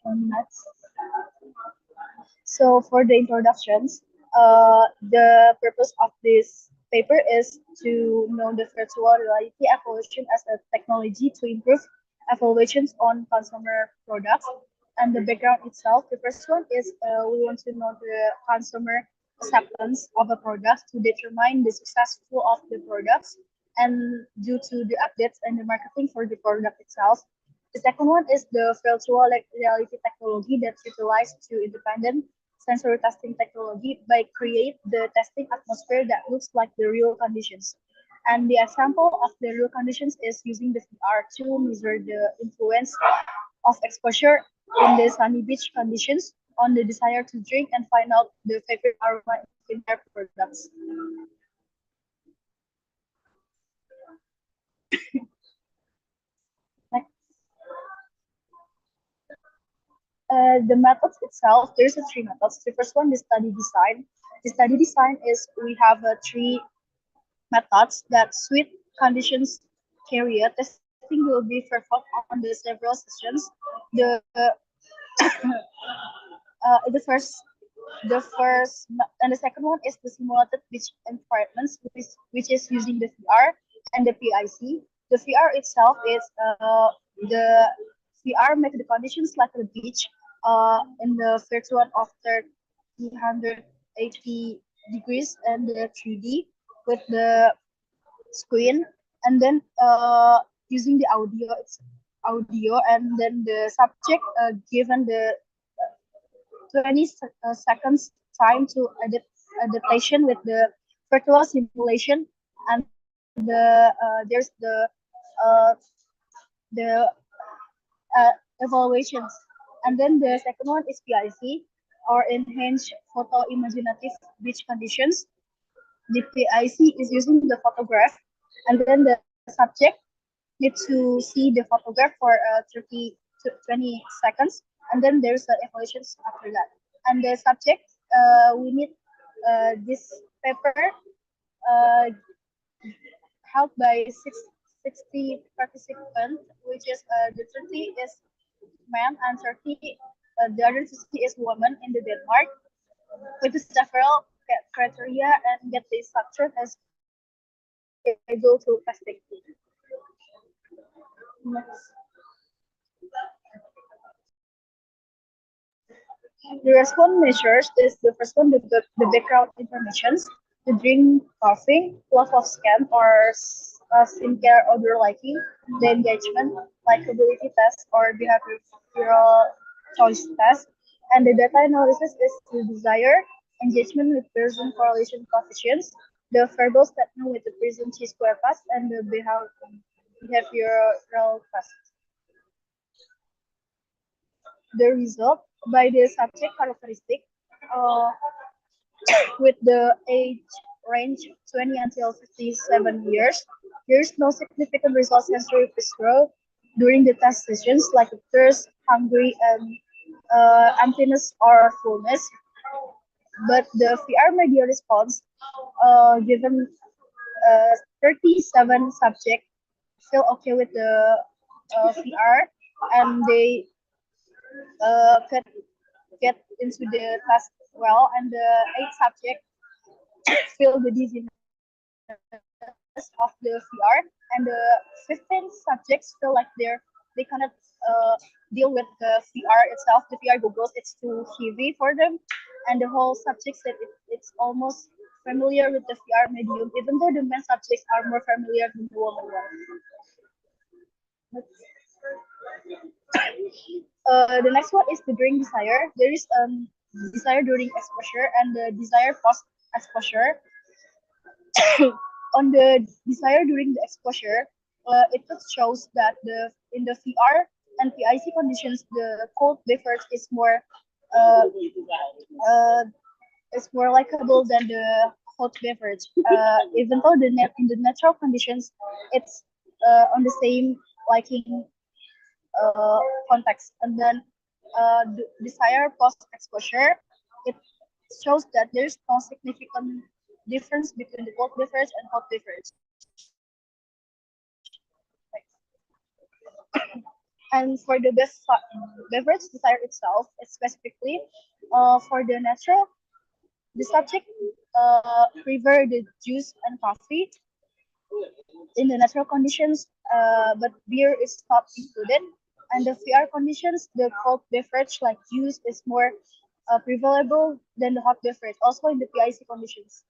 Next. So for the introductions, the purpose of this paper is to know the virtual reality evolution as a technology to improve evaluations on consumer products. And the background itself, the first one is we want to know the consumer acceptance of a product to determine the successful of the products and due to the updates and the marketing for the product itself. The second one is the virtual reality technology that's utilized to independent sensory testing technology by create the testing atmosphere that looks like the real conditions. And the example of the real conditions is using the VR to measure the influence of exposure in the sunny beach conditions on the desire to drink and find out the favorite aroma in their products. The methods itself, there's a 3 methods. The first one is study design. The study design is we have 3 methods that suit conditions criteria. Testing will be performed on the several sessions. The first and the second one is the simulated beach environments, which is using the VR and the PIC. The VR itself is the VR make the conditions like the beach in the first one of 380 degrees and the 3D with the screen, and then using the audio, and then the subject given the 20 seconds time to adaptation with the virtual simulation, and there's the evaluations. And then the second one is PIC, or enhanced photo imaginative beach conditions. The PIC is using the photograph, and then the subject needs to see the photograph for 30 to 20 seconds, and then there's the evaluations after that. And the subject, we need this paper helped by 60 participants, which is the 30 is man and 30, the other 60 is woman in the Denmark, with several criteria and get the structure as able to testing. Next. The response measures is the first one, the background informations, the drink coughing, loss of scan or skincare odor liking, the engagement, likability test or behavioral choice test, and the data analysis is the desire, engagement with person correlation coefficients, the verbal statement with the present chi-square test, and the behavioral test. The result by the subject characteristic with the age range 20 until 57 years. There is no significant result sensory growth during the test sessions like thirst, hungry, and emptiness or fullness. But the VR media response given 37 subjects feel okay with the VR, and they could get into the test well, and the 8 subjects feel the dizziness of the VR, and the 15 subjects feel like they cannot deal with the VR itself. The VR goggles, it's too heavy for them, and the whole subject said it's almost familiar with the VR medium, even though the men subjects are more familiar than the woman one. The next one is the during desire. There is desire during exposure and the desire post exposure. On the desire during the exposure, it shows that in the VR and PIC conditions, the cold beverage is more likable than the hot beverage. Even though in the natural conditions, it's on the same liking context. And then the desire post exposure, it shows that there's no significant difference between the cold beverage and hot beverage. And for the beverage desire itself, specifically for the natural, the subject prefer the juice and coffee in the natural conditions, but beer is not included. And the VR conditions, the cold beverage like juice is more preferable than the hot beverage, also in the PIC conditions.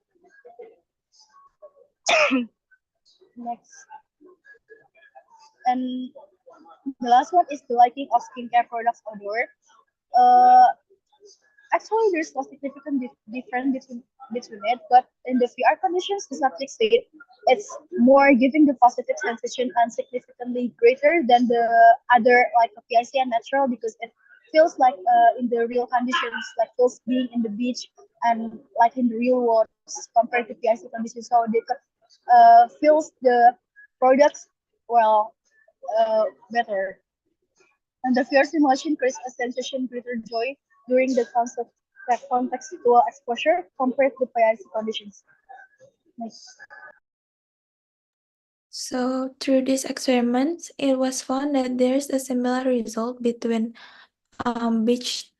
Next. And the last one is the liking of skincare products outdoor. Actually, there's no significant difference between it, but in the VR conditions, the subject state it's more giving the positive sensation and significantly greater than the other like a PIC and natural, because it feels like in the real conditions, like feels being in the beach and like in the real world compared to PIC conditions. So they could feels the products well better. And the VR simulation creates a sensation greater joy during the contextual exposure compared to PIC conditions. Next. So through these experiments, it was found that there's a similar result between beach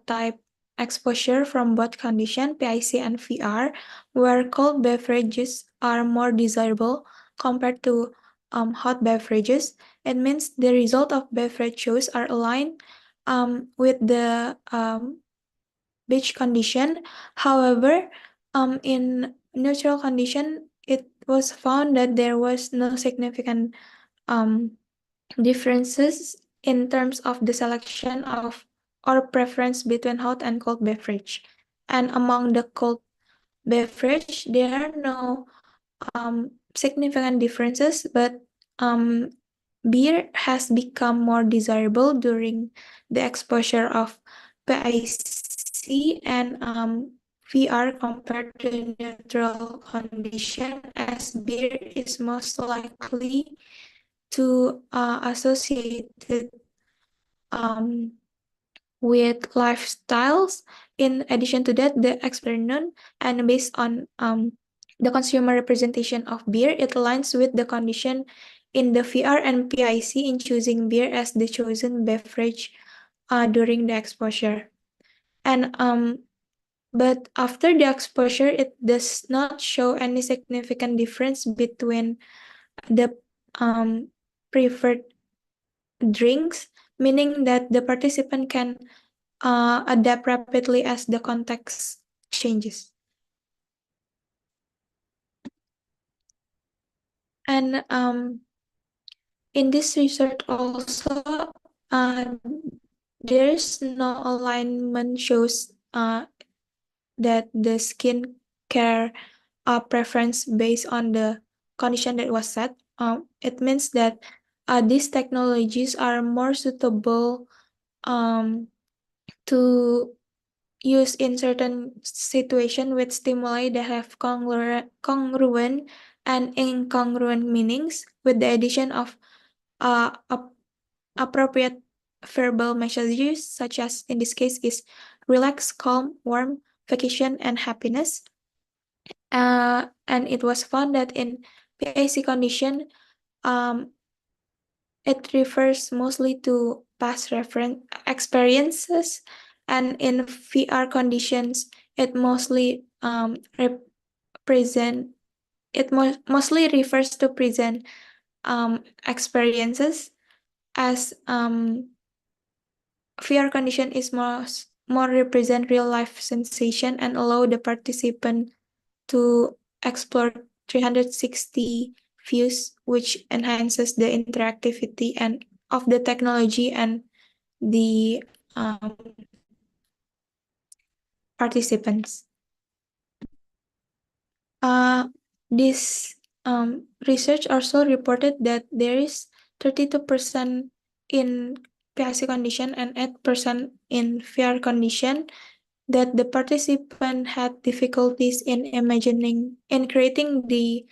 type exposure from both condition, PIC and VR, where cold beverages are more desirable compared to hot beverages. It means the result of beverage choice are aligned with the beach condition. However, in neutral condition, it was found that there was no significant differences in terms of the selection of or preference between hot and cold beverage. And among the cold beverage, there are no significant differences, but beer has become more desirable during the exposure of PIC and VR compared to neutral condition, as beer is most likely to associated with lifestyles. In addition to that, the experiment and based on the consumer representation of beer, it aligns with the condition in the VR and PIC in choosing beer as the chosen beverage during the exposure. And but after the exposure, it does not show any significant difference between the preferred drinks, meaning that the participant can adapt rapidly as the context changes. And in this research also, there's no alignment shows that the skin care preference based on the condition that was set. It means that these technologies are more suitable to use in certain situation with stimuli that have congruent and incongruent meanings, with the addition of appropriate verbal messages, such as in this case is relax, calm, warm, vacation, and happiness. And it was found that in PIC condition, it refers mostly to past reference experiences, and in VR conditions, it mostly represent it mostly refers to present experiences, as VR condition is more represent real life sensation and allow the participant to explore 360 views, which enhances the interactivity and of the technology and the participants. This research also reported that there is 32% in PIC condition and 8% in VR condition, that the participant had difficulties in creating the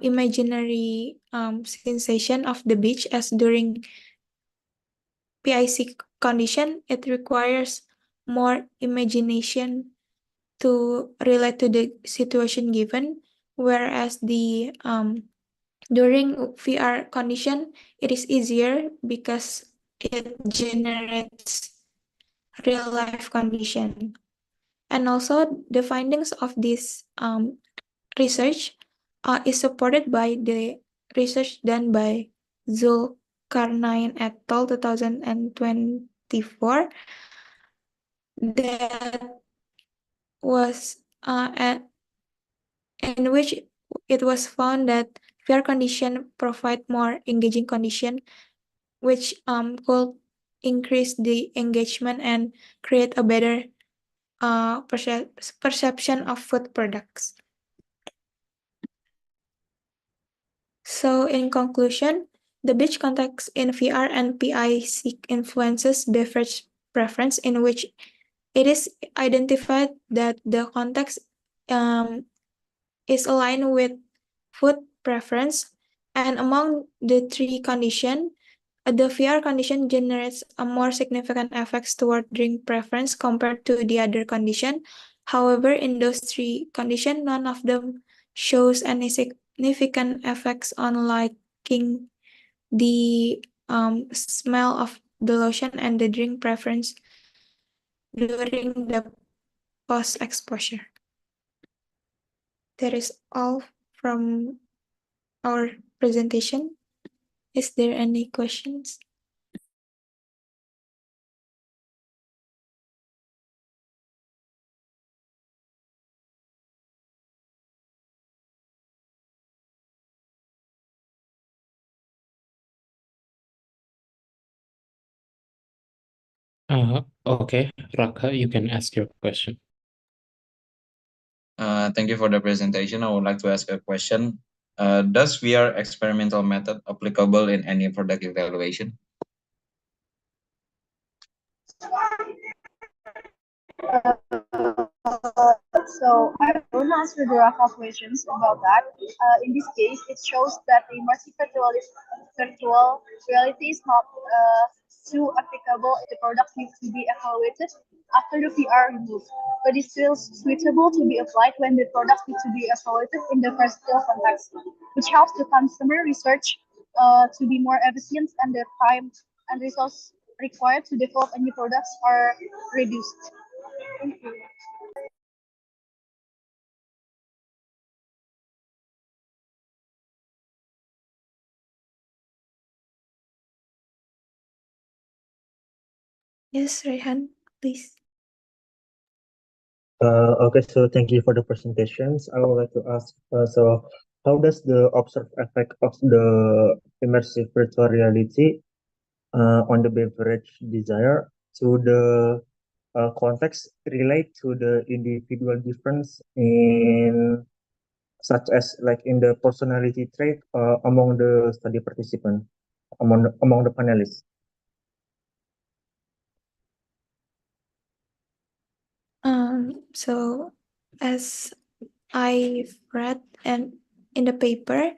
imaginary sensation of the beach, as during PIC condition, it requires more imagination to relate to the situation given, whereas the during VR condition, it is easier because it generates real life condition. And also the findings of this research is supported by the research done by Zulkarnain et al. 2024, that was in which it was found that VR condition provide more engaging condition, which could increase the engagement and create a better perception of food products. So in conclusion, the beach context in VR and PIC influences beverage preference, in which it is identified that the context is aligned with food preference, and among the three conditions, the VR condition generates a more significant effects toward drink preference compared to the other condition. However, in those three conditions, none of them shows any significant effects on liking the smell of the lotion and the drink preference during the post-exposure. That is all from our presentation. Is there any questions? Okay, Raka, you can ask your question. Thank you for the presentation. I would like to ask a question. Does VR experimental method applicable in any product evaluation? So I want to answer the Rafa questions about that. In this case, it shows that the immersive virtual reality is not too applicable if the product needs to be evaluated after the VR removed, but it's still suitable to be applied when the product needs to be evaluated in the virtual context, which helps the consumer research to be more efficient, and the time and resource required to develop new products are reduced. Thank you. Yes, Rehan, please. Okay, so thank you for the presentations. I would like to ask, so how does the observed effect of the immersive virtual reality on the beverage desire to the context relate to the individual difference in such as like in the personality trait among the study participant, among the panelists? So as I've read and in the paper,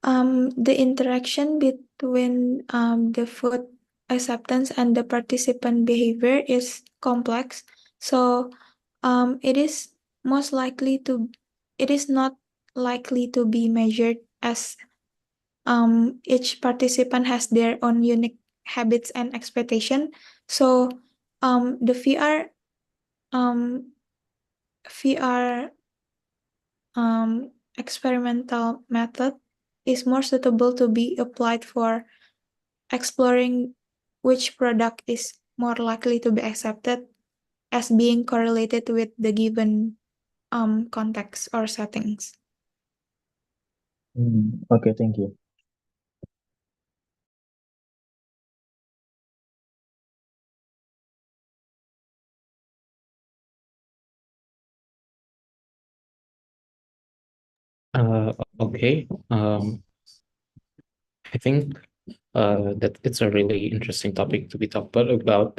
the interaction between the food acceptance and the participant behavior is complex. So it is not likely to be measured, as each participant has their own unique habits and expectation. So the VR experimental method is more suitable to be applied for exploring which product is more likely to be accepted as being correlated with the given context or settings. Okay, thank you. Okay. I think that it's a really interesting topic to be talked about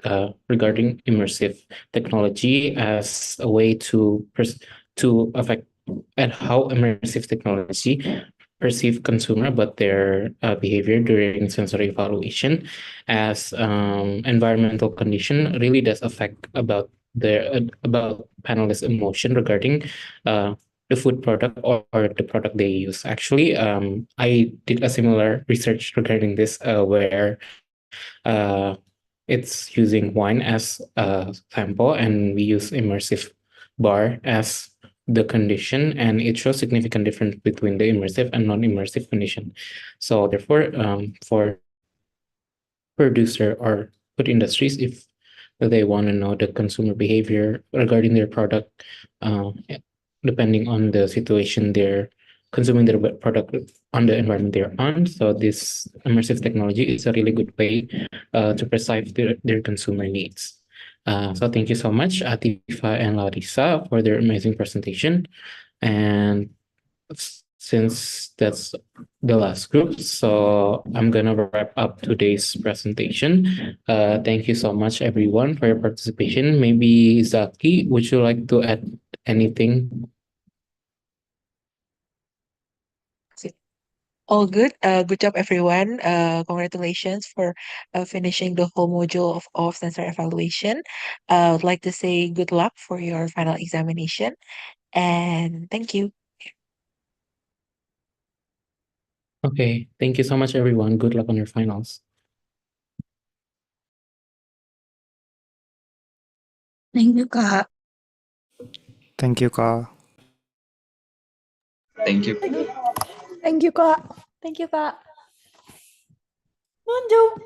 regarding immersive technology as a way to affect and how immersive technology perceive consumer about their behavior during sensory evaluation, as environmental condition really does affect about panelists' emotion regarding the food product or the product they use. Actually, I did a similar research regarding this where it's using wine as a sample, and we use immersive bar as the condition, and it shows significant difference between the immersive and non-immersive condition. So therefore, for producer or food industries, if they want to know the consumer behavior regarding their product, depending on the situation they're consuming their product on the environment they're on. So this immersive technology is a really good way to perceive their consumer needs. So thank you so much, Atifa and Larissa, for their amazing presentation. And since that's the last group, so I'm gonna wrap up today's presentation. Thank you so much, everyone, for your participation. Maybe Zaki, would you like to add anything? All good. Good job, everyone. Congratulations for finishing the whole module of sensor evaluation. I would like to say good luck for your final examination, and thank you. Okay, thank you so much, everyone. Good luck on your finals. Thank you, Kak. Thank you, Kak. Thank you. Thank you, Kak. Thank you, Kak. Nunjuk.